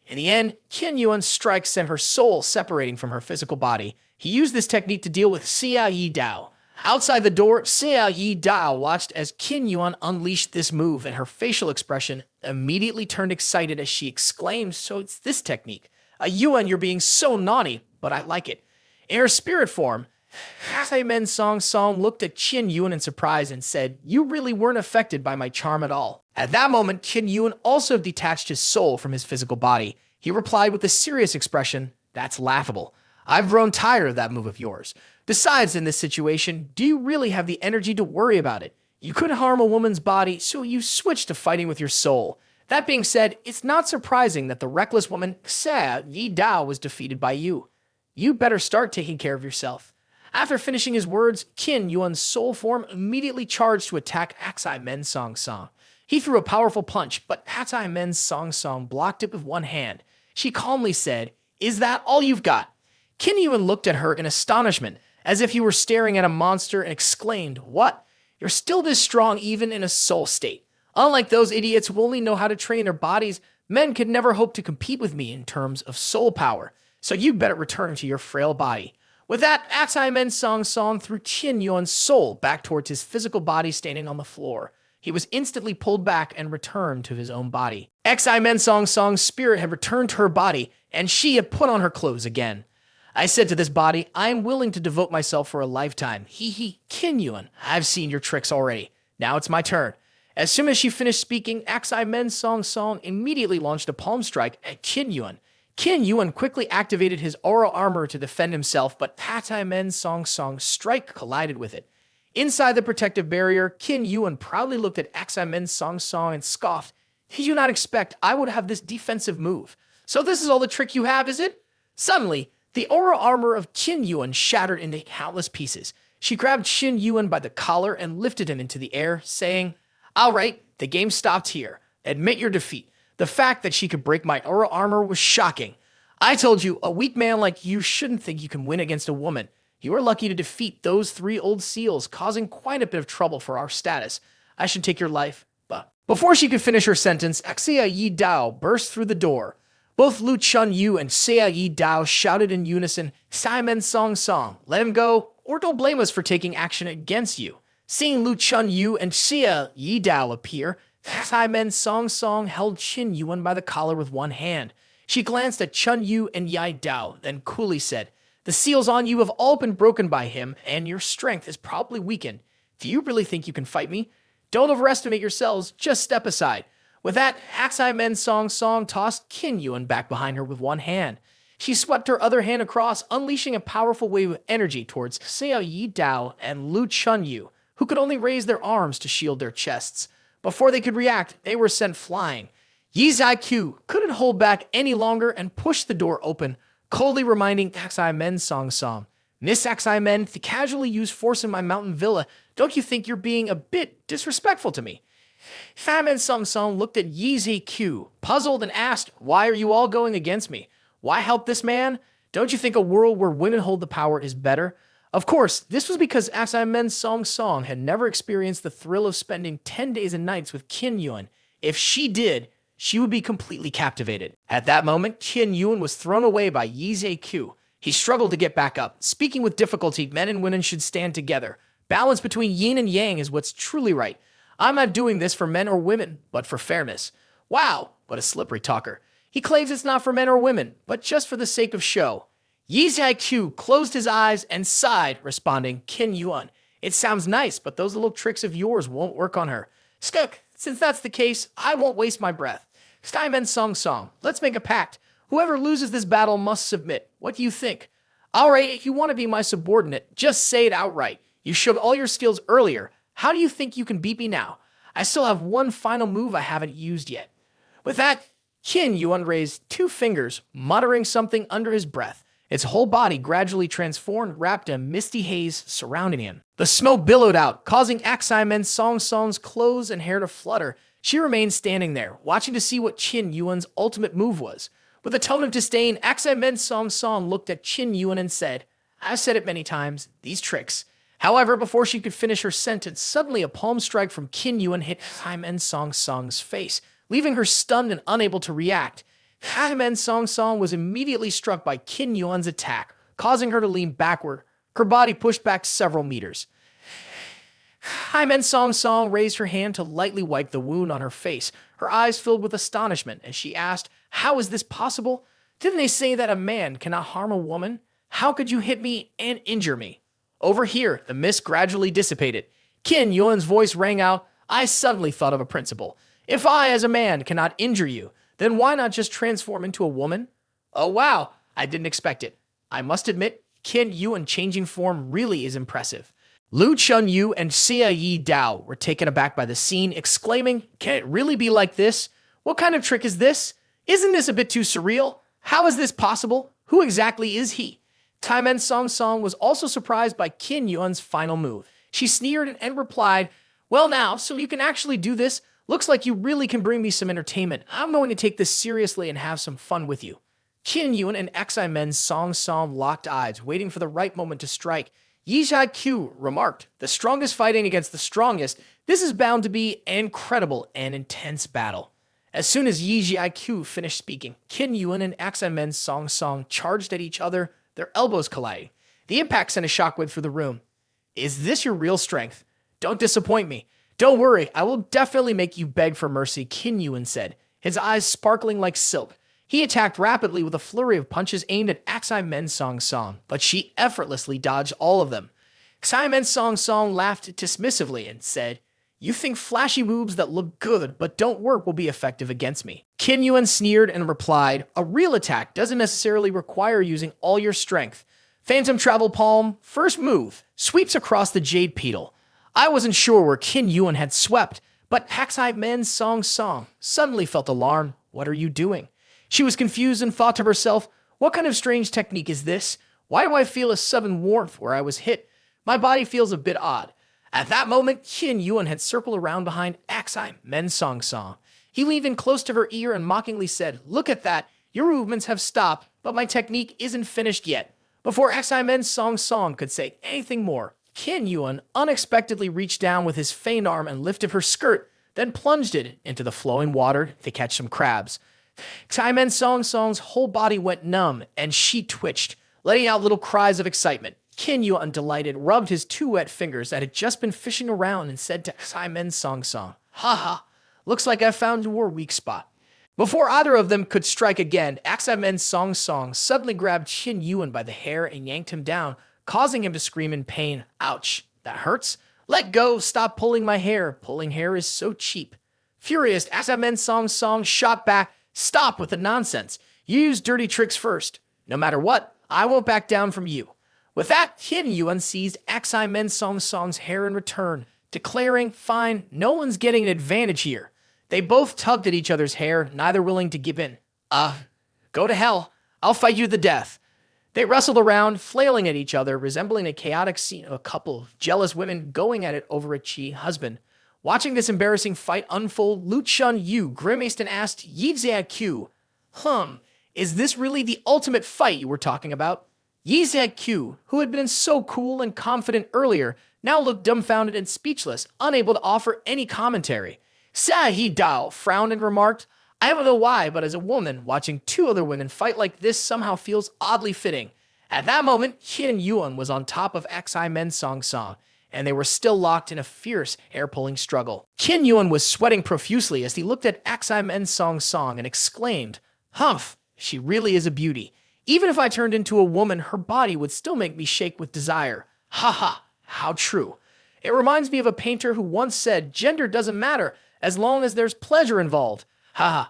In the end, Qin Yuan's strike sent her soul separating from her physical body. He used this technique to deal with Xia Yi Dao. Outside the door, Xia Yi Dao watched as Qin Yuan unleashed this move, and her facial expression immediately turned excited as she exclaimed, "So it's this technique. Yuan, you're being so naughty, but I like it." In her spirit form, Ximen Songsong looked at Qin Yuan in surprise and said, "You really weren't affected by my charm at all." At that moment, Qin Yuan also detached his soul from his physical body. He replied with a serious expression, "That's laughable. I've grown tired of that move of yours. Besides, in this situation, do you really have the energy to worry about it? You couldn't harm a woman's body, so you switched to fighting with your soul. That being said, it's not surprising that the reckless woman Xia Yi Dao was defeated by you. You better start taking care of yourself." After finishing his words, Qin Yuan's soul form immediately charged to attack Ximen Songsong. He threw a powerful punch, but Ximen Songsong blocked it with one hand. She calmly said, "Is that all you've got?" Qin Yuan looked at her in astonishment, as if he were staring at a monster, and exclaimed, "What? You're still this strong even in a soul state. Unlike those idiots who only know how to train their bodies, men could never hope to compete with me in terms of soul power, so you better return to your frail body." With that, Ximen Songsong threw Qin Yuan's soul back towards his physical body standing on the floor. He was instantly pulled back and returned to his own body. Ximen Songsong's spirit had returned to her body, and she had put on her clothes again. I said to this body, "I am willing to devote myself for a lifetime. Qin Yuan, I've seen your tricks already. Now it's my turn." As soon as she finished speaking, Ximen Songsong immediately launched a palm strike at Qin Yuan. Qin Yuan quickly activated his aura armor to defend himself, but Ximen Songsong's strike collided with it. Inside the protective barrier, Qin Yuan proudly looked at Ximen Songsong and scoffed, "Did you not expect I would have this defensive move? So this is all the trick you have, is it?" Suddenly, the aura armor of Qin Yuan shattered into countless pieces. She grabbed Qin Yuan by the collar and lifted him into the air, saying, "All right, the game stopped here. Admit your defeat. The fact that she could break my aura armor was shocking. I told you, a weak man like you shouldn't think you can win against a woman. You were lucky to defeat those 3 old seals, causing quite a bit of trouble for our status. I should take your life, but..." Before she could finish her sentence, Xia Yi Dao burst through the door. Both Lu Chunyu and Xia Yi Dao shouted in unison, "Ximen Songsong, let him go, or don't blame us for taking action against you." Seeing Lu Chunyu and Xia Yi Dao appear, Ximen Songsong held Qin Yuan by the collar with one hand. She glanced at Chunyu and Yi Dao, then coolly said, "The seals on you have all been broken by him, and your strength is probably weakened. Do you really think you can fight me? Don't overestimate yourselves, just step aside." With that, Ximen Songsong tossed Qin Yuan back behind her with one hand. She swept her other hand across, unleashing a powerful wave of energy towards Xiao Yi Dao and Lu Chunyu, who could only raise their arms to shield their chests. Before they could react, they were sent flying. Yi Zaiqiu couldn't hold back any longer and pushed the door open, coldly reminding Ximen Songsong, "Miss Ximen, to casually use force in my mountain villa, don't you think you're being a bit disrespectful to me?" Ximen Songsong looked at Yi Zaiqiu, puzzled, and asked, "Why are you all going against me? Why help this man? Don't you think a world where women hold the power is better?" Of course, this was because Ximen Songsong had never experienced the thrill of spending 10 days and nights with Qin Yuan. If she did, she would be completely captivated. At that moment, Qin Yuan was thrown away by Yi Zaiqiu. He struggled to get back up. Speaking with difficulty, men and women should stand together. Balance between yin and yang is what's truly right. I'm not doing this for men or women, but for fairness. Wow, what a slippery talker. He claims it's not for men or women, but just for the sake of show. Yi Zaiqiu closed his eyes and sighed, responding, "Qin Yuan, it sounds nice, but those little tricks of yours won't work on her. Skuk, since that's the case, I won't waste my breath. Ximen Songsong, let's make a pact. Whoever loses this battle must submit. What do you think? All right, if you want to be my subordinate, just say it outright. You showed all your skills earlier. How do you think you can beat me now? I still have one final move I haven't used yet." With that, Qin Yuan raised 2 fingers, muttering something under his breath. Its whole body gradually transformed, wrapped in a misty haze surrounding him. The smoke billowed out, causing Ximen Songsong's clothes and hair to flutter. She remained standing there, watching to see what Qin Yuan's ultimate move was. With a tone of disdain, Ximen Songsong looked at Qin Yuan and said, "I've said it many times, these tricks." However, before she could finish her sentence, suddenly a palm strike from Qin Yuan hit Ximen Songsong's face, leaving her stunned and unable to react. Ximen Songsong was immediately struck by Qin Yuan's attack, causing her to lean backward, her body pushed back several meters. Ximen Songsong raised her hand to lightly wipe the wound on her face, her eyes filled with astonishment as she asked, "How is this possible? Didn't they say that a man cannot harm a woman? How could you hit me and injure me?" Over here, the mist gradually dissipated. Qin Yuan's voice rang out, "I suddenly thought of a principle. If I, as a man, cannot injure you, then why not just transform into a woman?" Oh wow, I didn't expect it. I must admit, Qin Yuan changing form really is impressive. Lu Chunyu and Xia Yi Dao were taken aback by the scene, exclaiming, "Can it really be like this? What kind of trick is this? Isn't this a bit too surreal? How is this possible? Who exactly is he?" Ximen Songsong was also surprised by Qin Yuan's final move. She sneered and replied, "Well now, so you can actually do this? Looks like you really can bring me some entertainment. I'm going to take this seriously and have some fun with you." Qin Yuan and Ximen Songsong locked eyes, waiting for the right moment to strike. Yi Zaiqiu remarked, "The strongest fighting against the strongest. This is bound to be an incredible and intense battle." As soon as Yi Zaiqiu finished speaking, Qin Yuan and Ximen Songsong charged at each other, their elbows colliding. The impact sent a shockwave through the room. "Is this your real strength? Don't disappoint me. Don't worry, I will definitely make you beg for mercy," Qin Yuan said, his eyes sparkling like silk. He attacked rapidly with a flurry of punches aimed at Ximen Songsong, but she effortlessly dodged all of them. Ximen Songsong laughed dismissively and said, "You think flashy moves that look good but don't work will be effective against me?" Qin Yuan sneered and replied, "A real attack doesn't necessarily require using all your strength. Phantom Travel Palm, first move, sweeps across the jade petal." I wasn't sure where Qin Yuan had swept, but Ximen Songsong suddenly felt alarmed. "What are you doing?" She was confused and thought to herself, "What kind of strange technique is this? Why do I feel a sudden warmth where I was hit? My body feels a bit odd." At that moment, Qin Yuan had circled around behind Ximen Songsong. He leaned in close to her ear and mockingly said, "Look at that. Your movements have stopped, but my technique isn't finished yet." Before Ximen Songsong could say anything more, Qin Yuan unexpectedly reached down with his feigned arm and lifted her skirt, then plunged it into the flowing water to catch some crabs. Ximen Songsong's whole body went numb, and she twitched, letting out little cries of excitement. Qin Yuan, delighted, rubbed his 2 wet fingers that had just been fishing around and said to Ximen Songsong, "Haha, looks like I found your weak spot." Before either of them could strike again, Ximen Songsong suddenly grabbed Qin Yuan by the hair and yanked him down, causing him to scream in pain. "Ouch, that hurts. Let go, stop pulling my hair. Pulling hair is so cheap." Furious, Ximen Songsong shot back, "Stop with the nonsense. You use dirty tricks first." No matter what, I won't back down from you. With that, Ken Yuan seized Ximen Songsong's hair in return, declaring, fine, no one's getting an advantage here. They both tugged at each other's hair, neither willing to give in. Go to hell. I'll fight you to the death. They wrestled around, flailing at each other, resembling a chaotic scene of a couple of jealous women going at it over a Qi husband. Watching this embarrassing fight unfold, Lu Chun Yu grimaced and asked Yi Q, is this really the ultimate fight you were talking about? Yi Q, who had been so cool and confident earlier, now looked dumbfounded and speechless, unable to offer any commentary. Sa He Dao frowned and remarked, I don't know why, but as a woman, watching two other women fight like this somehow feels oddly fitting. At that moment, Qin Yuan was on top of Ximen Songsong, and they were still locked in a fierce, hair-pulling struggle. Qin Yuan was sweating profusely as he looked at Ximen Songsong and exclaimed, Humph, she really is a beauty. Even if I turned into a woman, her body would still make me shake with desire. Ha ha, how true. It reminds me of a painter who once said, gender doesn't matter as long as there's pleasure involved. Ha ha.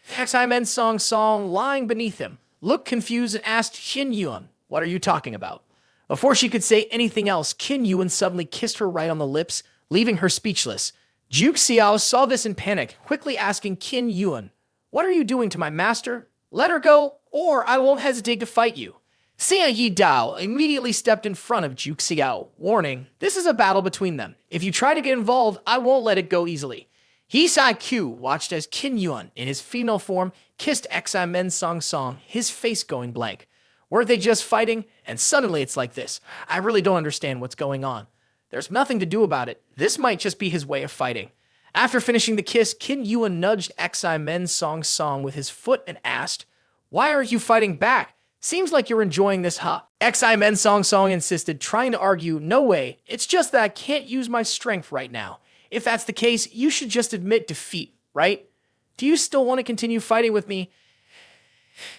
Ximen Songsong, lying beneath him, looked confused and asked Qin Yuan, what are you talking about? Before she could say anything else, Qin Yuan suddenly kissed her right on the lips, leaving her speechless. Juk Xiao saw this in panic, quickly asking Qin Yuan, what are you doing to my master? Let her go, or I won't hesitate to fight you. Xia Yi Dao immediately stepped in front of Juk Xiao, warning, this is a battle between them. If you try to get involved, I won't let it go easily. He Sai Q watched as Qin Yuan, in his female form, kissed Ximen Songsong, his face going blank. Weren't they just fighting? And suddenly it's like this. I really don't understand what's going on. There's nothing to do about it. This might just be his way of fighting. After finishing the kiss, Qin Yuan nudged Ximen Songsong with his foot and asked, why aren't you fighting back? Seems like you're enjoying this, huh? Ximen Songsong insisted, trying to argue, no way, it's just that I can't use my strength right now. If that's the case, you should just admit defeat, right? Do you still want to continue fighting with me?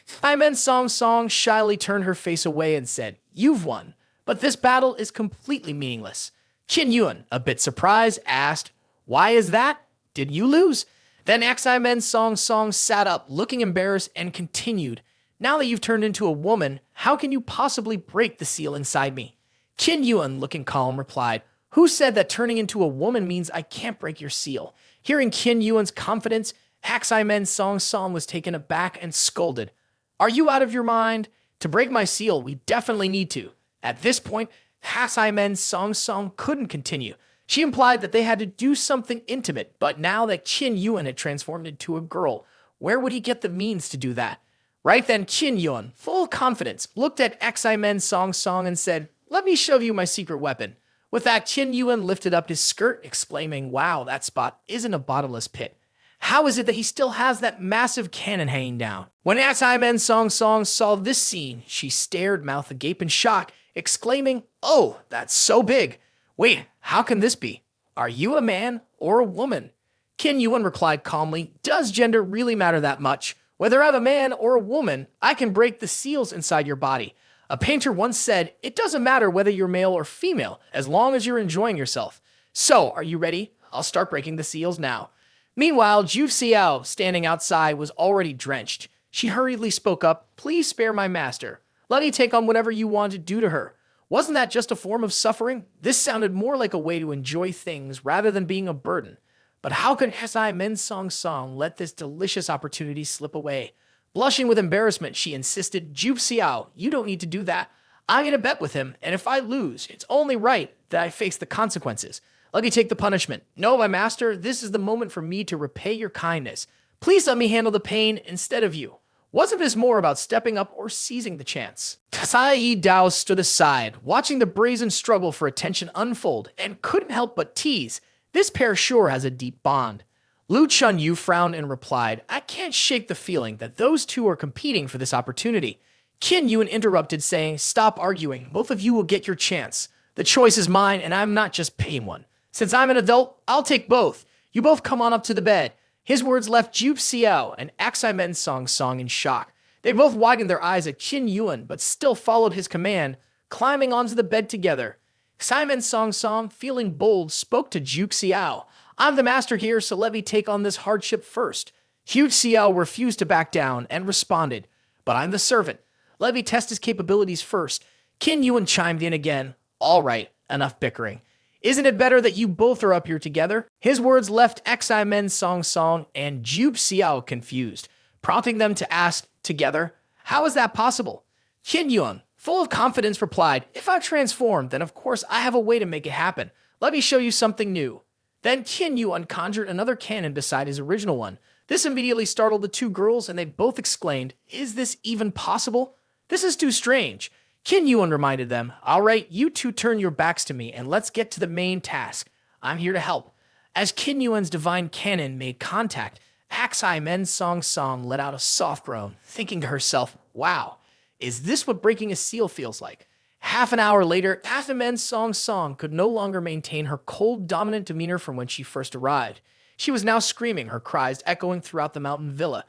Ximen Songsong shyly turned her face away and said, you've won, but this battle is completely meaningless. Qin Yuan, a bit surprised, asked, why is that? Did you lose? Then Ximen Songsong sat up, looking embarrassed, and continued, now that you've turned into a woman, how can you possibly break the seal inside me? Qin Yuan, looking calm, replied, who said that turning into a woman means I can't break your seal? Hearing Qin Yuan's confidence, Ximen Songsong was taken aback and scolded. Are you out of your mind? To break my seal, we definitely need to. At this point, Ximen Songsong couldn't continue. She implied that they had to do something intimate, but now that Qin Yuan had transformed into a girl, where would he get the means to do that? Right then, Qin Yuan, full of confidence, looked at Ximen Songsong and said, let me show you my secret weapon. With that, Qin Yuan lifted up his skirt, exclaiming, wow, that spot isn't a bottomless pit. How is it that he still has that massive cannon hanging down? When Ximen Songsong saw this scene, she stared, mouth agape in shock, exclaiming, oh, that's so big. Wait, how can this be? Are you a man or a woman? Qin Yuan replied calmly, does gender really matter that much? Whether I'm a man or a woman, I can break the seals inside your body. A painter once said, it doesn't matter whether you're male or female, as long as you're enjoying yourself. So, are you ready? I'll start breaking the seals now. Meanwhile, Ju Xiao, standing outside, was already drenched. She hurriedly spoke up, please spare my master. Let me take on whatever you want to do to her. Wasn't that just a form of suffering? This sounded more like a way to enjoy things rather than being a burden. But how could Ximen Songsong let this delicious opportunity slip away? Blushing with embarrassment, she insisted, Ju Xiao, you don't need to do that. I'm in a bet with him, and if I lose, it's only right that I face the consequences. Let me take the punishment. No, my master, this is the moment for me to repay your kindness. Please let me handle the pain instead of you. Wasn't this more about stepping up or seizing the chance? Tsai Yi Dao stood aside, watching the brazen struggle for attention unfold, and couldn't help but tease. This pair sure has a deep bond. Lu Chun Yu frowned and replied, I can't shake the feeling that those two are competing for this opportunity. Qin Yuan interrupted, saying, stop arguing. Both of you will get your chance. The choice is mine, and I'm not just paying one. Since I'm an adult, I'll take both. You both come on up to the bed. His words left Ju Xiao and Ximen Songsong in shock. They both widened their eyes at Qin Yuan, but still followed his command, climbing onto the bed together. Ximen Songsong, feeling bold, spoke to Ju Xiao. I'm the master here, so let me take on this hardship first. Hu Xiao refused to back down and responded, but I'm the servant. Let me test his capabilities first. Qin Yuan chimed in again. All right, enough bickering. Isn't it better that you both are up here together? His words left Ximen Songsong and Ju Xiao confused, prompting them to ask, together, how is that possible? Qin Yuan, full of confidence, replied, if I transform, then of course I have a way to make it happen. Let me show you something new. Then Qin Yuan conjured another cannon beside his original one. This immediately startled the two girls, and they both exclaimed, is this even possible? This is too strange. Qin Yuan reminded them, all right, you two turn your backs to me and let's get to the main task. I'm here to help. As Qin Yuan's divine cannon made contact, Ximen Songsong let out a soft groan, thinking to herself, wow, is this what breaking a seal feels like? Half an hour later, Ximen Songsong could no longer maintain her cold, dominant demeanor from when she first arrived. She was now screaming, her cries echoing throughout the mountain villa.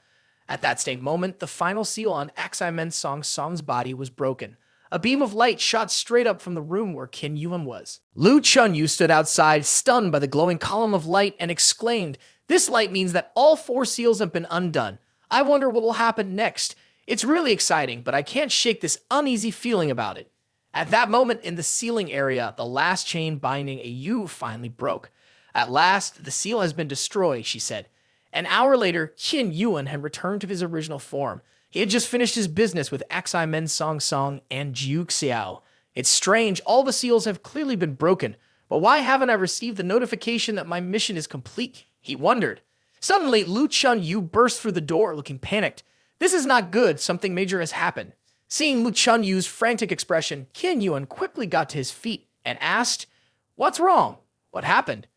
At that same moment, the final seal on Ximen Songsong's body was broken. A beam of light shot straight up from the room where Qin Yuan was. Lu Chunyu stood outside, stunned by the glowing column of light, and exclaimed, this light means that all 4 seals have been undone. I wonder what will happen next. It's really exciting, but I can't shake this uneasy feeling about it. At that moment, in the sealing area, the last chain binding a U finally broke. At last, the seal has been destroyed, she said. An hour later, Qin Yuan had returned to his original form. He had just finished his business with Ximen Songsong and Ju Xiao. It's strange, all the seals have clearly been broken, but why haven't I received the notification that my mission is complete? He wondered. Suddenly, Lu Chunyu burst through the door, looking panicked. This is not good, something major has happened. Seeing Lu Chunyu's frantic expression, Qin Yuan quickly got to his feet and asked, what's wrong? What happened?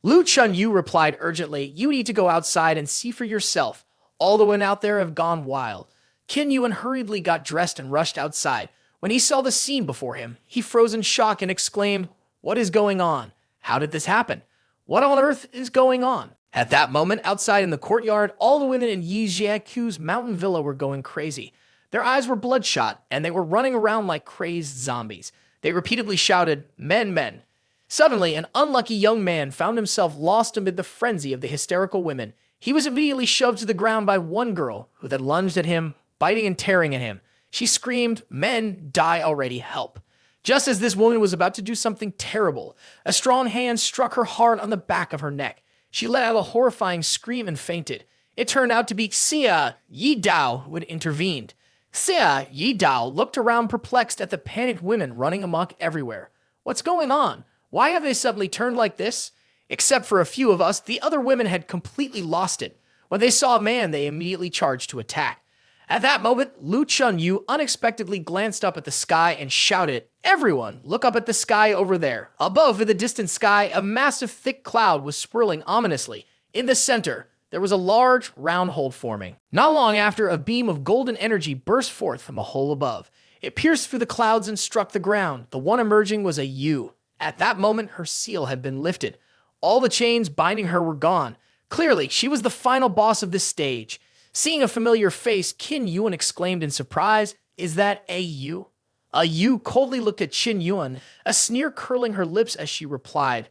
Lu Chunyu replied urgently, you need to go outside and see for yourself. All the women out there have gone wild. Qin Yuan hurriedly got dressed and rushed outside. When he saw the scene before him, he froze in shock and exclaimed, what is going on? How did this happen? What on earth is going on? At that moment, outside in the courtyard, all the women in Yi Jiaku's mountain villa were going crazy. Their eyes were bloodshot, and they were running around like crazed zombies. They repeatedly shouted, men, men. Suddenly, an unlucky young man found himself lost amid the frenzy of the hysterical women. He was immediately shoved to the ground by one girl, who then lunged at him, biting and tearing at him. She screamed, men, die already, help. Just as this woman was about to do something terrible, a strong hand struck her hard on the back of her neck. She let out a horrifying scream and fainted. It turned out to be Xia Yi Dao who had intervened. Xia Yi Dao looked around perplexed at the panicked women running amok everywhere. What's going on? Why have they suddenly turned like this? Except for a few of us, the other women had completely lost it. When they saw a man, they immediately charged to attack. At that moment, Lu Chunyu unexpectedly glanced up at the sky and shouted, everyone, look up at the sky over there. Above, in the distant sky, a massive thick cloud was swirling ominously. In the center, there was a large, round hole forming. Not long after, a beam of golden energy burst forth from a hole above. It pierced through the clouds and struck the ground. The one emerging was a U. At that moment, her seal had been lifted. All the chains binding her were gone. Clearly, she was the final boss of this stage. Seeing a familiar face, Qin Yuan exclaimed in surprise, is that a U? A U coldly looked at Qin Yuan, a sneer curling her lips as she replied,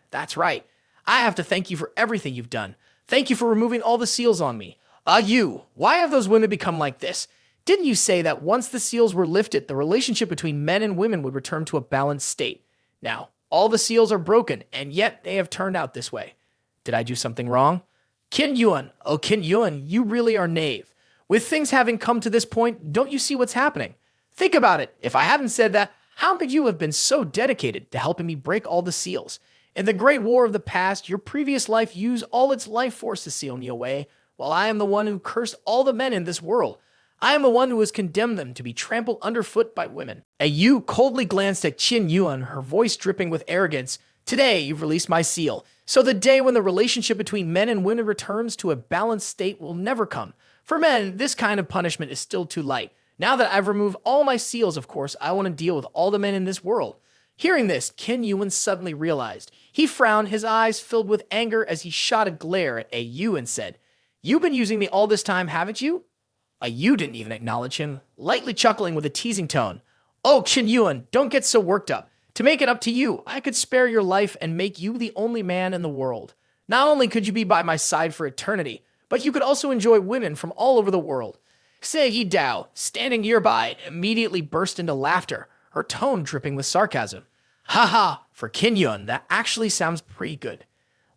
that's right. I have to thank you for everything you've done. Thank you for removing all the seals on me. A U, why have those women become like this? Didn't you say that once the seals were lifted, the relationship between men and women would return to a balanced state? Now, all the seals are broken, and yet they have turned out this way. Did I do something wrong? Qin Yuan, oh Qin Yuan, you really are knave. With things having come to this point, don't you see what's happening? Think about it. If I hadn't said that, how could you have been so dedicated to helping me break all the seals? In the great war of the past, your previous life used all its life force to seal me away, while I am the one who cursed all the men in this world. I am the one who has condemned them to be trampled underfoot by women. A Yu coldly glanced at Qin Yuan, her voice dripping with arrogance. Today, you've released my seal. So the day when the relationship between men and women returns to a balanced state will never come. For men, this kind of punishment is still too light. Now that I've removed all my seals, of course, I want to deal with all the men in this world. Hearing this, Qin Yuan suddenly realized. He frowned, his eyes filled with anger as he shot a glare at Yu and said, you've been using me all this time, haven't you? Yu didn't even acknowledge him, lightly chuckling with a teasing tone. Oh, Qin Yuan, don't get so worked up. To make it up to you, I could spare your life and make you the only man in the world. Not only could you be by my side for eternity, but you could also enjoy women from all over the world. Sei Dao, standing nearby, immediately burst into laughter, her tone dripping with sarcasm. Haha, for Qin Yuan, that actually sounds pretty good.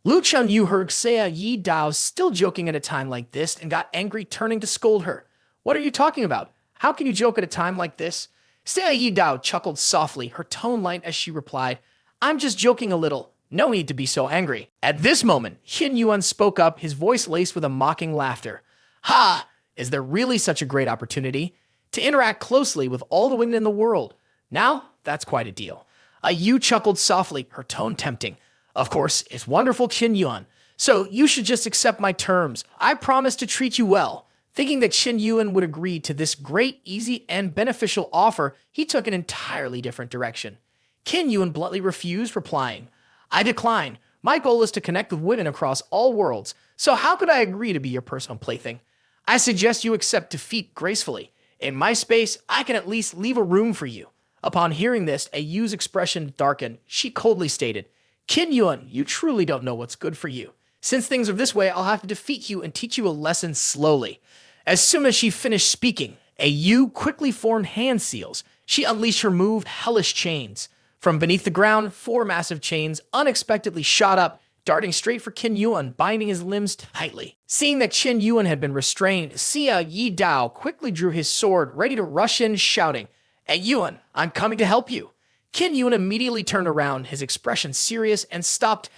Lu Chunyu heard Sei Dao still joking at a time like this and got angry, turning to scold her. What are you talking about? How can you joke at a time like this? Sei Dao chuckled softly, her tone light as she replied, I'm just joking a little. No need to be so angry. At this moment, Qin Yuan spoke up, his voice laced with a mocking laughter. Ha! Is there really such a great opportunity? To interact closely with all the women in the world. Now, that's quite a deal. Yu chuckled softly, her tone tempting. Of course, it's wonderful, Qin Yuan. So you should just accept my terms. I promise to treat you well. Thinking that Qin Yuan would agree to this great, easy, and beneficial offer, he took an entirely different direction. Qin Yuan bluntly refused, replying, I decline. My goal is to connect with women across all worlds, so how could I agree to be your personal plaything? I suggest you accept defeat gracefully. In my space, I can at least leave a room for you. Upon hearing this, Yu's expression darkened. She coldly stated, Qin Yuan, you truly don't know what's good for you. Since things are this way, I'll have to defeat you and teach you a lesson slowly. As soon as she finished speaking, Yu quickly formed hand seals. She unleashed her move, Hellish Chains. From beneath the ground, 4 massive chains unexpectedly shot up, darting straight for Qin Yuan, binding his limbs tightly. Seeing that Qin Yuan had been restrained, Sei Dao quickly drew his sword, ready to rush in, shouting, Yuan, I'm coming to help you. Qin Yuan immediately turned around, his expression serious, and stopped.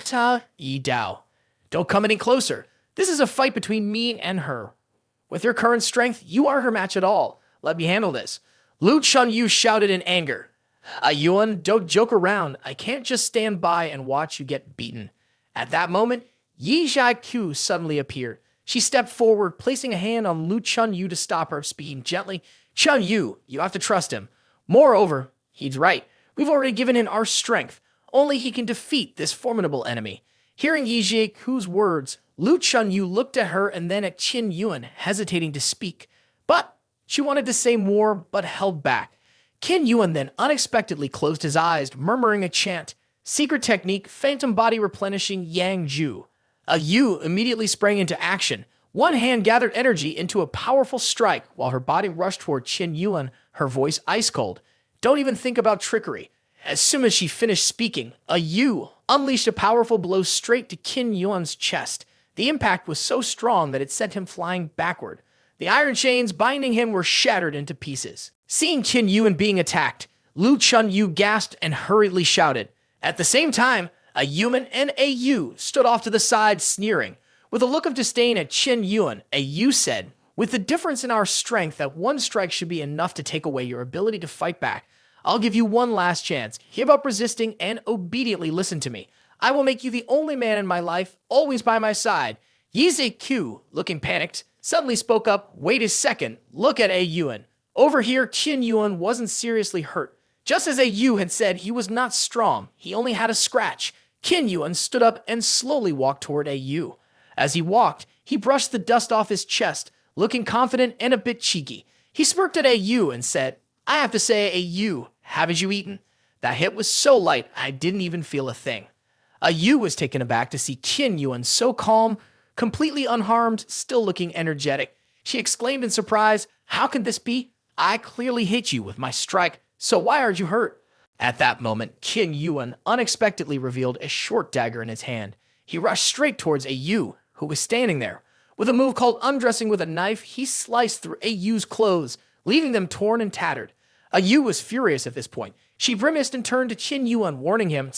Dao, don't come any closer. This is a fight between me and her. With your current strength, you are her match at all. Let me handle this. Lu Chunyu shouted in anger. Yuan, don't joke around. I can't just stand by and watch you get beaten. At that moment, Yi Qiu suddenly appeared. She stepped forward, placing a hand on Lu Chunyu to stop her, speaking gently. Chunyu, you have to trust him. Moreover, he's right. We've already given him our strength. Only he can defeat this formidable enemy. Hearing Yi Qiu's words, Lu Chunyu looked at her and then at Qin Yuan, hesitating to speak. But she wanted to say more, but held back. Qin Yuan then unexpectedly closed his eyes, murmuring a chant. Secret technique, phantom body replenishing Yang Ju. Yu immediately sprang into action. One hand gathered energy into a powerful strike, while her body rushed toward Qin Yuan, her voice ice cold. Don't even think about trickery. As soon as she finished speaking, Yu unleashed a powerful blow straight to Qin Yuan's chest. The impact was so strong that it sent him flying backward. The iron chains binding him were shattered into pieces. Seeing Qin Yuan being attacked, Lu Chunyu gasped and hurriedly shouted. At the same time, a human and Yu stood off to the side, sneering. With a look of disdain at Qin Yuan, Yu said, with the difference in our strength that one strike should be enough to take away your ability to fight back, I'll give you one last chance. Give up resisting and obediently listen to me. I will make you the only man in my life, always by my side. Yi Qiu, looking panicked, suddenly spoke up, wait a second, look at Yuan. Over here, Qin Yuan wasn't seriously hurt. Just as Yu had said, he was not strong, he only had a scratch. Qin Yuan stood up and slowly walked toward Yu. As he walked, he brushed the dust off his chest, looking confident and a bit cheeky. He smirked at Yu and said, I have to say, Yu, haven't you eaten? That hit was so light, I didn't even feel a thing. Yu was taken aback to see Qin Yuan so calm, completely unharmed, still looking energetic. She exclaimed in surprise, how can this be? I clearly hit you with my strike, so why aren't you hurt? At that moment, Qin Yuan unexpectedly revealed a short dagger in his hand. He rushed straight towards Yu, who was standing there. With a move called undressing with a knife, he sliced through Yu's clothes, leaving them torn and tattered. Yu was furious at this point. She grimaced and turned to Qin Yuan, warning him,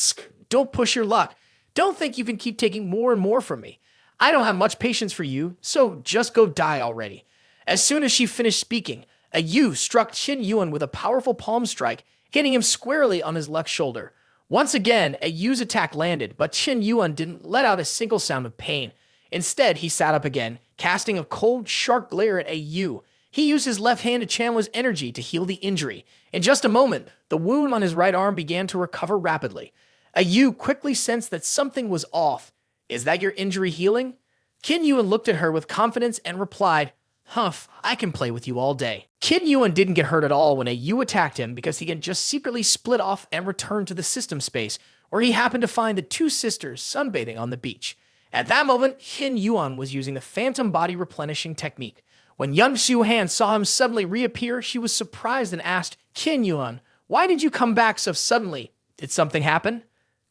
don't push your luck. Don't think you can keep taking more and more from me. I don't have much patience for you, so just go die already. As soon as she finished speaking, Yu struck Qin Yuan with a powerful palm strike, hitting him squarely on his left shoulder. Once again, Yu's attack landed, but Qin Yuan didn't let out a single sound of pain. Instead, he sat up again, casting a cold, sharp glare at Yu. He used his left hand to channel his energy to heal the injury. In just a moment, the wound on his right arm began to recover rapidly. Yu quickly sensed that something was off. Is that your injury healing? Qin Yuan looked at her with confidence and replied, Humph, I can play with you all day. Qin Yuan didn't get hurt at all when Yu attacked him because he had just secretly split off and returned to the system space, where he happened to find the two sisters sunbathing on the beach. At that moment, Qin Yuan was using the phantom body replenishing technique. When Young Xiu-han saw him suddenly reappear, she was surprised and asked, Qin Yuan, why did you come back so suddenly? Did something happen?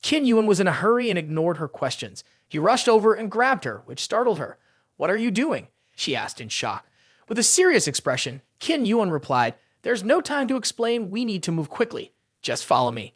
Qin Yuan was in a hurry and ignored her questions. He rushed over and grabbed her, which startled her. What are you doing? She asked in shock. With a serious expression, Qin Yuan replied, There's no time to explain, we need to move quickly. Just follow me.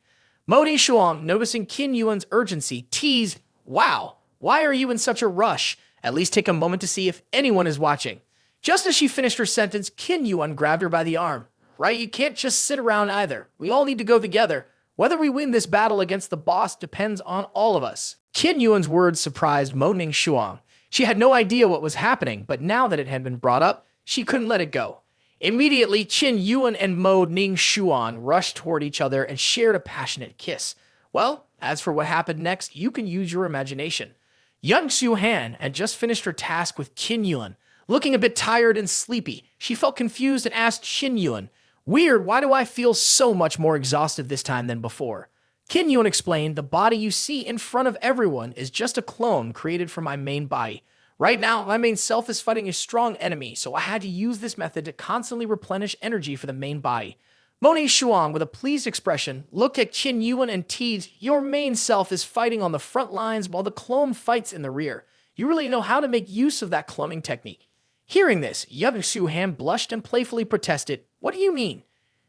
Modi Shuang, noticing Qin Yuan's urgency, teased, Wow, why are you in such a rush? At least take a moment to see if anyone is watching. Just as she finished her sentence, Qin Yuan grabbed her by the arm. Right, you can't just sit around either. We all need to go together. Whether we win this battle against the boss depends on all of us. Qin Yuan's words surprised Mo Ning Shuang. She had no idea what was happening, but now that it had been brought up, she couldn't let it go. Immediately, Qin Yuan and Mo Ning Shuang rushed toward each other and shared a passionate kiss. Well, as for what happened next, you can use your imagination. Young Xiu-han had just finished her task with Qin Yuan. Looking a bit tired and sleepy, she felt confused and asked Qin Yuan, Weird, why do I feel so much more exhausted this time than before? Qin Yuan explained, the body you see in front of everyone is just a clone created from my main body. Right now, my main self is fighting a strong enemy, so I had to use this method to constantly replenish energy for the main body. Moni Shuang, with a pleased expression, looked at Qin Yuan and teased, Your main self is fighting on the front lines while the clone fights in the rear. You really know how to make use of that cloning technique. Hearing this, Young Xiu-han blushed and playfully protested, What do you mean?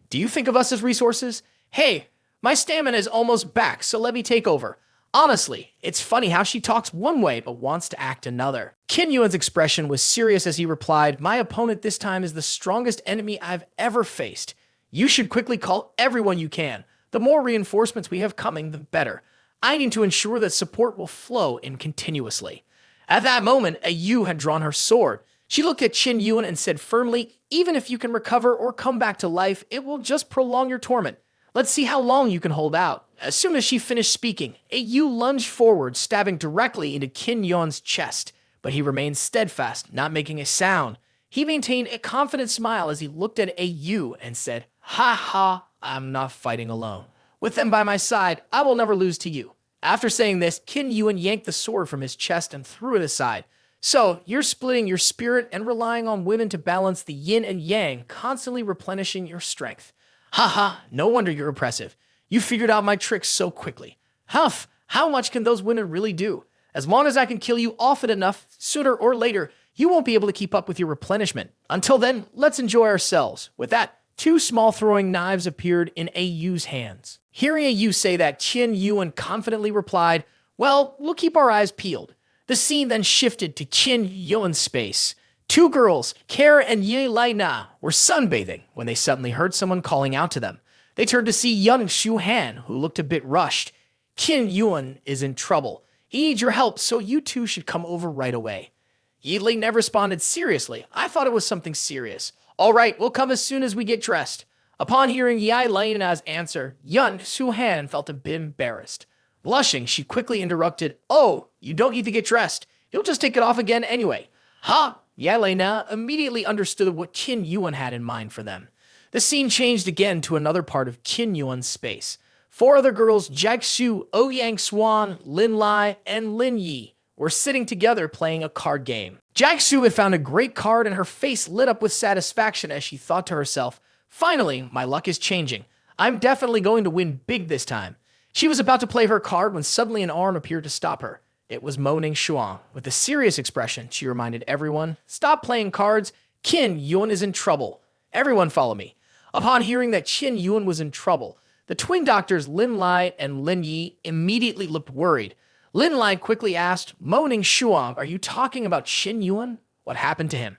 Do you think of us as resources? Hey, my stamina is almost back, so let me take over. Honestly, it's funny how she talks one way but wants to act another. Qin Yuan's expression was serious as he replied, My opponent this time is the strongest enemy I've ever faced. You should quickly call everyone you can. The more reinforcements we have coming, the better. I need to ensure that support will flow in continuously. At that moment, a Yu had drawn her sword. She looked at Qin Yuan and said firmly, Even if you can recover or come back to life, it will just prolong your torment. Let's see how long you can hold out. As soon as she finished speaking, a Yu lunged forward, stabbing directly into Qin Yuan's chest. But he remained steadfast, not making a sound. He maintained a confident smile as he looked at a Yu and said, Ha ha, I'm not fighting alone. With them by my side, I will never lose to you. After saying this, Qin Yuan yanked the sword from his chest and threw it aside. So, you're splitting your spirit and relying on women to balance the yin and yang, constantly replenishing your strength. Haha, no wonder you're impressive. You figured out my tricks so quickly. Huff, how much can those women really do? As long as I can kill you often enough, sooner or later, you won't be able to keep up with your replenishment. Until then, let's enjoy ourselves. With that, 2 small throwing knives appeared in a Yu's hands. Hearing a Yu say that, Qin Yuan confidently replied, Well, we'll keep our eyes peeled. The scene then shifted to Qin Yuan's space. 2 girls, Kara and Ye Lai Na, were sunbathing when they suddenly heard someone calling out to them. They turned to see young Xiu-han, who looked a bit rushed. Qin Yuan is in trouble. He needs your help, so you 2 should come over right away. Ye Lai never responded seriously. I thought it was something serious. All right, we'll come as soon as we get dressed. Upon hearing Ye Lai Na's answer, young Xiu-han felt a bit embarrassed. Blushing, she quickly interrupted, Oh, you don't need to get dressed. You'll just take it off again anyway. Ha! Ye Lai Na immediately understood what Qin Yuan had in mind for them. The scene changed again to another part of Qin Yuan's space. 4 other girls, Jiaxu, Ouyang Swan, Lin Lai, and Lin Yi, were sitting together playing a card game. Jiaxu had found a great card and her face lit up with satisfaction as she thought to herself, Finally, my luck is changing. I'm definitely going to win big this time. She was about to play her card when suddenly an arm appeared to stop her. It was Mo Ning Shuang. With a serious expression, she reminded everyone, Stop playing cards. Qin Yuan is in trouble. Everyone follow me. Upon hearing that Qin Yuan was in trouble, the twin doctors Lin Lai and Lin Yi immediately looked worried. Lin Lai quickly asked, Mo Ning Shuang, are you talking about Qin Yuan? What happened to him?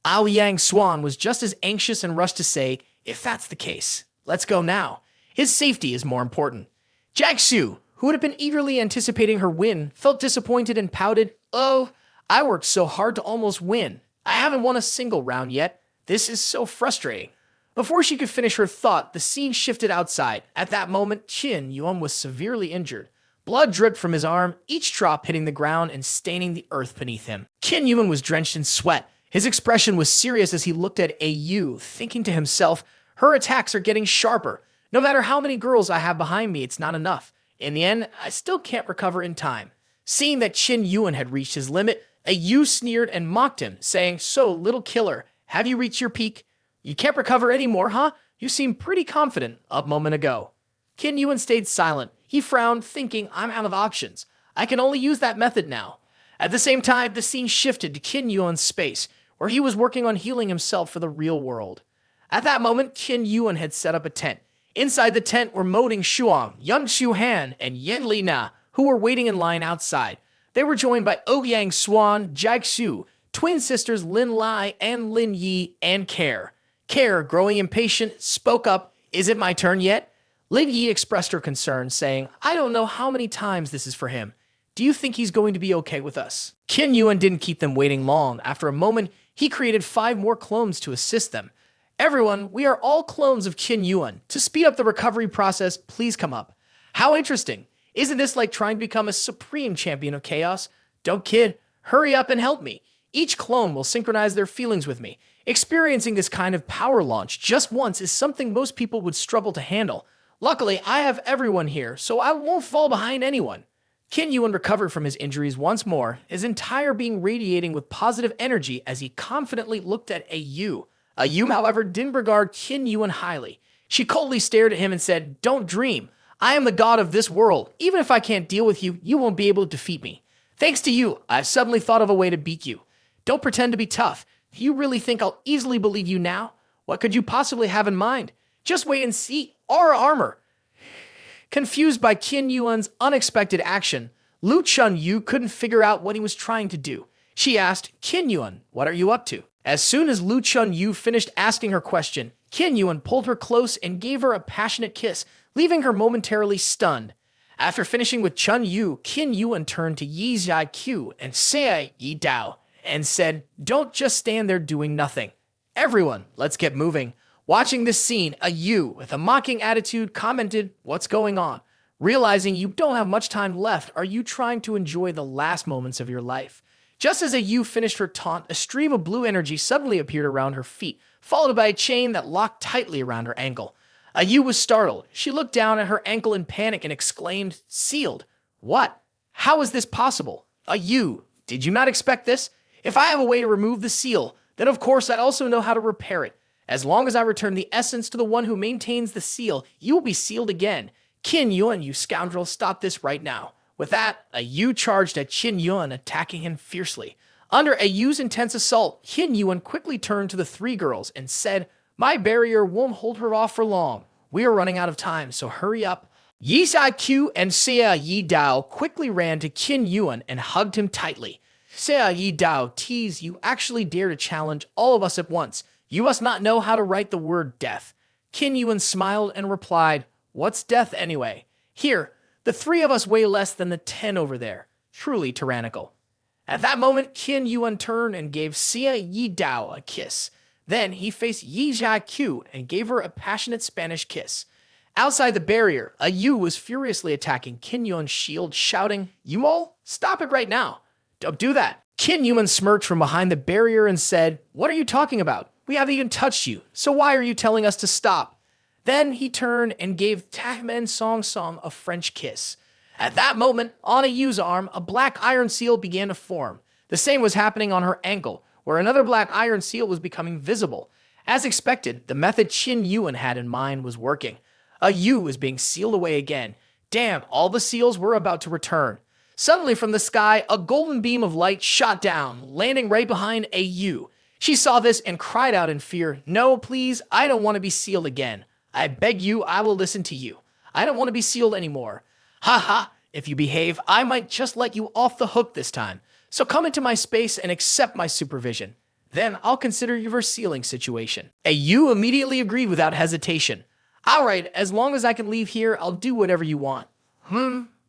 Ouyang Swan was just as anxious and rushed to say, If that's the case, let's go now. His safety is more important. Jiaxu, who had been eagerly anticipating her win, felt disappointed and pouted, Oh, I worked so hard to almost win. I haven't won a single round yet. This is so frustrating. Before she could finish her thought, the scene shifted outside. At that moment, Qin Yuan was severely injured. Blood dripped from his arm, each drop hitting the ground and staining the earth beneath him. Qin Yuan was drenched in sweat. His expression was serious as he looked at Yu, thinking to himself, Her attacks are getting sharper. No matter how many girls I have behind me, it's not enough. In the end, I still can't recover in time. Seeing that Qin Yuan had reached his limit, Yu sneered and mocked him, saying, So, little killer, have you reached your peak? You can't recover anymore, huh? You seemed pretty confident a moment ago. Qin Yuan stayed silent. He frowned, thinking, I'm out of options. I can only use that method now. At the same time, the scene shifted to Qin Yuan's space, where he was working on healing himself for the real world. At that moment, Qin Yuan had set up a tent. Inside the tent were Moding Shuang, Yang Shuhan, and Yen Li Na, who were waiting in line outside. They were joined by Ouyang Swan, Jai Xu, twin sisters Lin Lai and Lin Yi, and Care. Care, growing impatient, spoke up, Is it my turn yet? Lin Yi expressed her concern, saying, I don't know how many times this is for him. Do you think he's going to be okay with us? Qin Yuan didn't keep them waiting long. After a moment, he created 5 more clones to assist them. Everyone, we are all clones of Qin Yuan. To speed up the recovery process, please come up. How interesting. Isn't this like trying to become a supreme champion of chaos? Don't kid. Hurry up and help me. Each clone will synchronize their feelings with me. Experiencing this kind of power launch just once is something most people would struggle to handle. Luckily, I have everyone here, so I won't fall behind anyone. Qin Yuan recovered from his injuries once more, his entire being radiating with positive energy as he confidently looked at Ayu. Ayu, however, didn't regard Qin Yuan highly. She coldly stared at him and said, Don't dream. I am the god of this world. Even if I can't deal with you, you won't be able to defeat me. Thanks to you, I've suddenly thought of a way to beat you. Don't pretend to be tough. Do you really think I'll easily believe you now? What could you possibly have in mind? Just wait and see. Aura armor. Confused by Qin Yuan's unexpected action, Lu Chunyu couldn't figure out what he was trying to do. She asked, Qin Yuan, what are you up to? As soon as Lu Chunyu finished asking her question, Qin Yuan pulled her close and gave her a passionate kiss, leaving her momentarily stunned. After finishing with Chunyu, Qin Yuan turned to Yi Qiu and Sei Yi Dao and said, Don't just stand there doing nothing. Everyone, let's get moving. Watching this scene, Ayu, with a mocking attitude, commented, What's going on? Realizing you don't have much time left, are you trying to enjoy the last moments of your life? Just as Ayu finished her taunt, a stream of blue energy suddenly appeared around her feet, followed by a chain that locked tightly around her ankle. Ayu was startled. She looked down at her ankle in panic and exclaimed, Sealed. What? How is this possible? Ayu, did you not expect this? If I have a way to remove the seal, then of course I also know how to repair it. As long as I return the essence to the one who maintains the seal, you will be sealed again. Qin Yuan, you scoundrel, stop this right now. With that, Ayu charged at Qin Yuan, attacking him fiercely. Under Ayu's intense assault, Qin Yuan quickly turned to the 3 girls and said, My barrier won't hold her off for long. We are running out of time, so hurry up. Yi Qiu and Sei Yi Dao quickly ran to Qin Yuan and hugged him tightly. Sei Yi Dao teased, You actually dare to challenge all of us at once. You must not know how to write the word death. Qin Yuan smiled and replied, What's death anyway? Here, the 3 of us weigh less than the 10 over there. Truly tyrannical. At that moment, Qin Yuan turned and gave Sei Yi Dao a kiss. Then he faced Yi Qiu and gave her a passionate Spanish kiss. Outside the barrier, Ayu was furiously attacking Qin Yuan's shield, shouting, You all, stop it right now. Don't do that. Qin Yuan smirked from behind the barrier and said, What are you talking about? We haven't even touched you, so why are you telling us to stop? Then he turned and gave Ximen Songsong a French kiss. At that moment, on Ayu's arm, a black iron seal began to form. The same was happening on her ankle, where another black iron seal was becoming visible. As expected, the method Qin Yuan had in mind was working. Ayu was being sealed away again. Damn, all the seals were about to return. Suddenly from the sky, a golden beam of light shot down, landing right behind Ayu. She saw this and cried out in fear, No, please, I don't want to be sealed again. I beg you, I will listen to you. I don't want to be sealed anymore. Ha ha, if you behave, I might just let you off the hook this time. So come into my space and accept my supervision. Then I'll consider your sealing situation. Ayu immediately agreed without hesitation. All right, as long as I can leave here, I'll do whatever you want.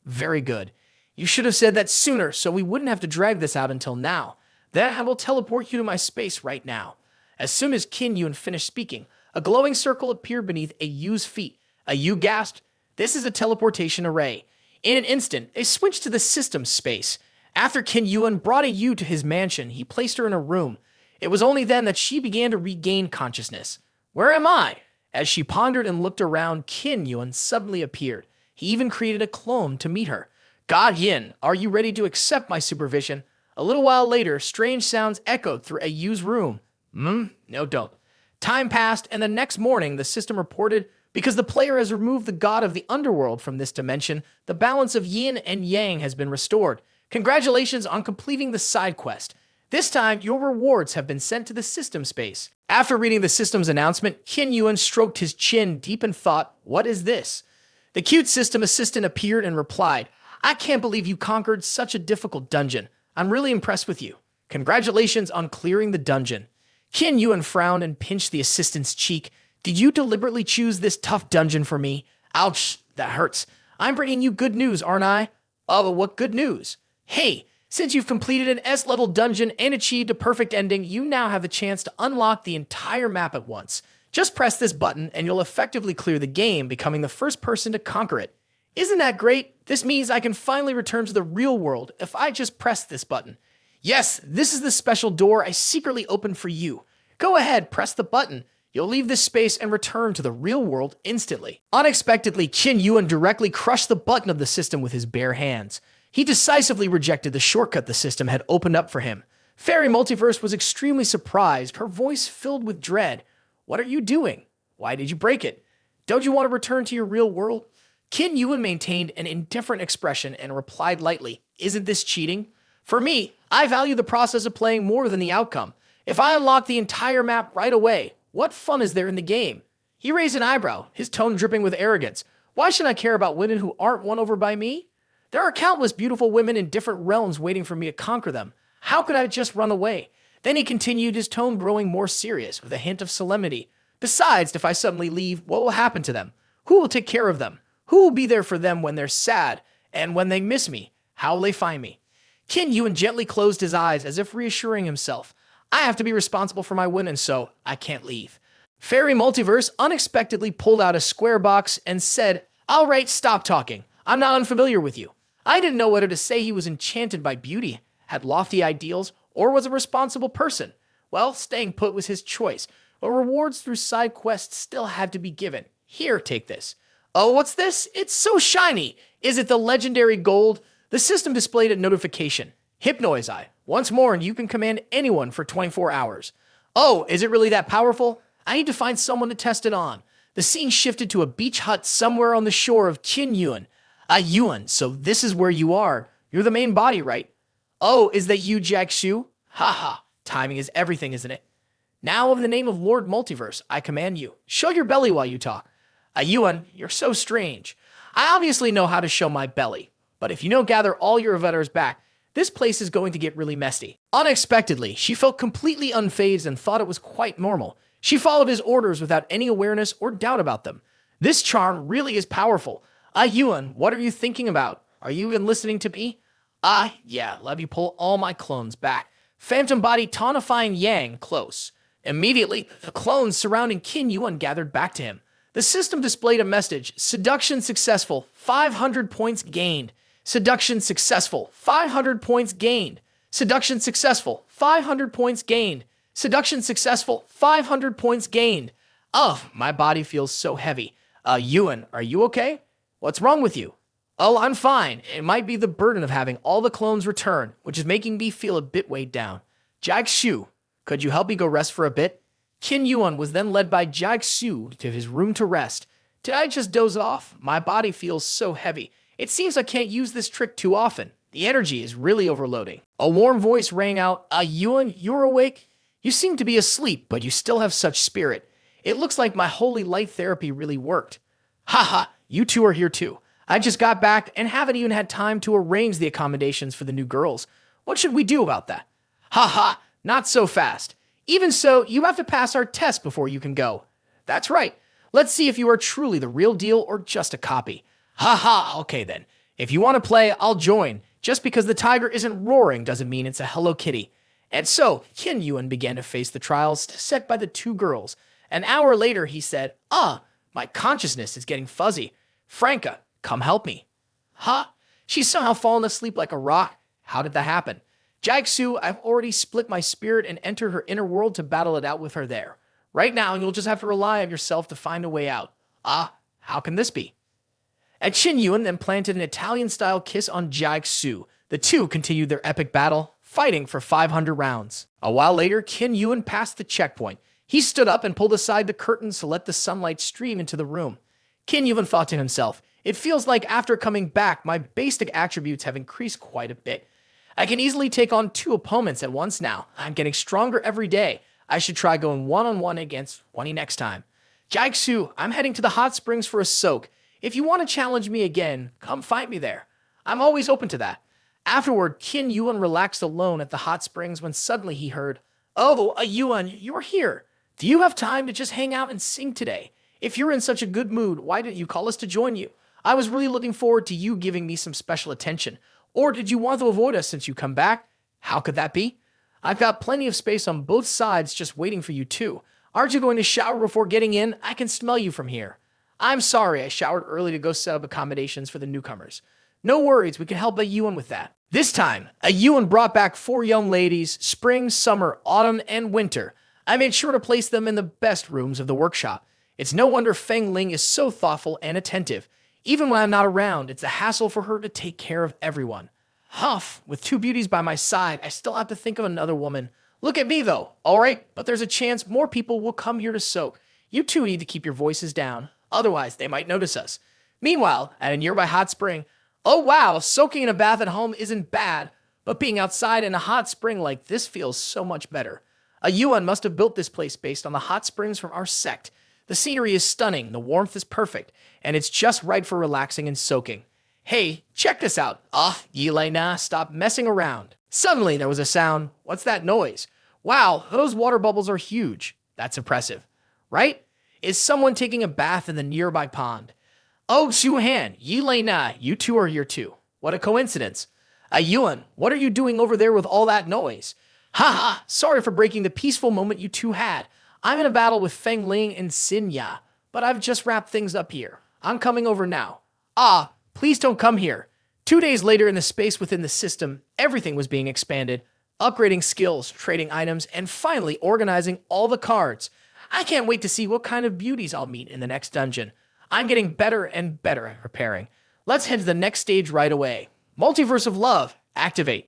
Very good. You should have said that sooner so we wouldn't have to drag this out until now. Then I will teleport you to my space right now. As soon as Qin Yuan finished speaking, a glowing circle appeared beneath Ayu's feet. Ayu gasped, This is a teleportation array. In an instant, it switched to the system space. After Qin Yuan brought Ayu to his mansion, he placed her in a room. It was only then that she began to regain consciousness. Where am I? As she pondered and looked around, Qin Yuan suddenly appeared. He even created a clone to meet her. God Yin, are you ready to accept my supervision? A little while later, strange sounds echoed through Ayu's room. No, don't. Time passed, and the next morning, the system reported because the player has removed the god of the underworld from this dimension, the balance of yin and yang has been restored. Congratulations on completing the side quest. This time, your rewards have been sent to the system space. After reading the system's announcement, Qin Yuan stroked his chin deep in thought, what is this? The cute system assistant appeared and replied, I can't believe you conquered such a difficult dungeon. I'm really impressed with you. Congratulations on clearing the dungeon. Qin Yuan frowned and pinched the assistant's cheek. Did you deliberately choose this tough dungeon for me? Ouch, that hurts. I'm bringing you good news, aren't I? Oh, what good news? Hey, since you've completed an S-level dungeon and achieved a perfect ending, you now have the chance to unlock the entire map at once. Just press this button and you'll effectively clear the game, becoming the first person to conquer it. Isn't that great? This means I can finally return to the real world if I just press this button. Yes, this is the special door I secretly opened for you. Go ahead, press the button. You'll leave this space and return to the real world instantly. Unexpectedly, Qin Yuan directly crushed the button of the system with his bare hands. He decisively rejected the shortcut the system had opened up for him. Fairy Multiverse was extremely surprised, her voice filled with dread. What are you doing? Why did you break it? Don't you want to return to your real world? Qin Yuan maintained an indifferent expression and replied lightly, Isn't this cheating? For me, I value the process of playing more than the outcome. If I unlock the entire map right away, what fun is there in the game? He raised an eyebrow, his tone dripping with arrogance. Why should I care about women who aren't won over by me? There are countless beautiful women in different realms waiting for me to conquer them. How could I just run away? Then he continued, his tone growing more serious, with a hint of solemnity. Besides, if I suddenly leave, what will happen to them? Who will take care of them? Who will be there for them when they're sad? And when they miss me? How will they find me? Qin Yuan gently closed his eyes as if reassuring himself. I have to be responsible for my win, and so I can't leave. Fairy Multiverse unexpectedly pulled out a square box and said, All right, stop talking. I'm not unfamiliar with you. I didn't know whether to say he was enchanted by beauty, had lofty ideals, or was a responsible person. Well, staying put was his choice, but rewards through side quests still had to be given. Here, take this. Oh, what's this? It's so shiny. Is it the legendary gold? The system displayed a notification. Hypnoise Eye. Once more, and you can command anyone for 24 hours. Oh, is it really that powerful? I need to find someone to test it on. The scene shifted to a beach hut somewhere on the shore of Qin Yuan. Yuan, so this is where you are. You're the main body, right? Oh, is that you, Jack Shu? Haha, timing is everything, isn't it? Now, in the name of Lord Multiverse, I command you. Show your belly while you talk. Yuan, you're so strange. I obviously know how to show my belly, but if you don't gather all your avatars back, this place is going to get really messy. Unexpectedly, she felt completely unfazed and thought it was quite normal. She followed his orders without any awareness or doubt about them. This charm really is powerful. Yuan, what are you thinking about? Are you even listening to me? Yeah, let me pull all my clones back. Phantom body tonifying Yang close. Immediately, the clones surrounding Qin Yuan gathered back to him. The system displayed a message, Seduction successful, 500 points gained. Seduction successful, 500 points gained. Seduction successful, 500 points gained. Seduction successful, 500 points gained. Oh, my body feels so heavy. Yuan, are you okay? What's wrong with you? Oh, I'm fine. It might be the burden of having all the clones return, which is making me feel a bit weighed down. Jag Shu, could you help me go rest for a bit? Qin Yuan was then led by Jag Shu to his room to rest. Did I just doze off? My body feels so heavy. It seems I can't use this trick too often. The energy is really overloading. A warm voice rang out, Yuan, you're awake? You seem to be asleep, but you still have such spirit. It looks like my holy light therapy really worked. Haha, you two are here too. I just got back and haven't even had time to arrange the accommodations for the new girls. What should we do about that? Haha, not so fast. Even so, you have to pass our test before you can go. That's right. Let's see if you are truly the real deal or just a copy. Haha, okay then. If you want to play, I'll join. Just because the tiger isn't roaring doesn't mean it's a Hello Kitty. And so, Qin Yuan began to face the trials set by the two girls. An hour later, he said, my consciousness is getting fuzzy. Franca, come help me. Huh? She's somehow fallen asleep like a rock. How did that happen? Jagsu, I've already split my spirit and entered her inner world to battle it out with her there. Right now, you'll just have to rely on yourself to find a way out. How can this be? And Qin Yuan then planted an Italian-style kiss on Jagsu. The two continued their epic battle, fighting for 500 rounds. A while later, Qin Yuan passed the checkpoint. He stood up and pulled aside the curtains to let the sunlight stream into the room. Qin Yuan thought to himself, it feels like after coming back, my basic attributes have increased quite a bit. I can easily take on 2 opponents at once now. I'm getting stronger every day. I should try going one-on-one against 20 next time. Jiaxu, I'm heading to the hot springs for a soak. If you want to challenge me again, come fight me there. I'm always open to that. Afterward, Qin Yuan relaxed alone at the hot springs when suddenly he heard, Oh, Yuan, you're here. Do you have time to just hang out and sing today? If you're in such a good mood, why didn't you call us to join you? I was really looking forward to you giving me some special attention. Or did you want to avoid us since you come back? How could that be? I've got plenty of space on both sides just waiting for you too. Aren't you going to shower before getting in? I can smell you from here. I'm sorry, I showered early to go set up accommodations for the newcomers. No worries, we can help Yuan with that. This time, Yuan brought back 4 young ladies, spring, summer, autumn, and winter. I made sure to place them in the best rooms of the workshop. It's no wonder Feng Ling is so thoughtful and attentive. Even when I'm not around, it's a hassle for her to take care of everyone. Huff, with 2 beauties by my side, I still have to think of another woman. Look at me though, alright, but there's a chance more people will come here to soak. You 2 need to keep your voices down, otherwise they might notice us. Meanwhile, at a nearby hot spring, oh wow, soaking in a bath at home isn't bad, but being outside in a hot spring like this feels so much better. Yuan must have built this place based on the hot springs from our sect. The scenery is stunning, the warmth is perfect, and it's just right for relaxing and soaking. Hey, check this out. Yelena, stop messing around. Suddenly there was a sound. What's that noise? Wow, those water bubbles are huge. That's impressive. Right? Is someone taking a bath in the nearby pond? Oh, Shuhan, Yelena, you 2 are here too. What a coincidence. Yuan, what are you doing over there with all that noise? Haha, sorry for breaking the peaceful moment you 2 had. I'm in a battle with Feng Ling and Xinya, but I've just wrapped things up here. I'm coming over now. Please don't come here. 2 days later in the space within the system, everything was being expanded, upgrading skills, trading items, and finally organizing all the cards. I can't wait to see what kind of beauties I'll meet in the next dungeon. I'm getting better and better at preparing. Let's head to the next stage right away. Multiverse of Love, activate.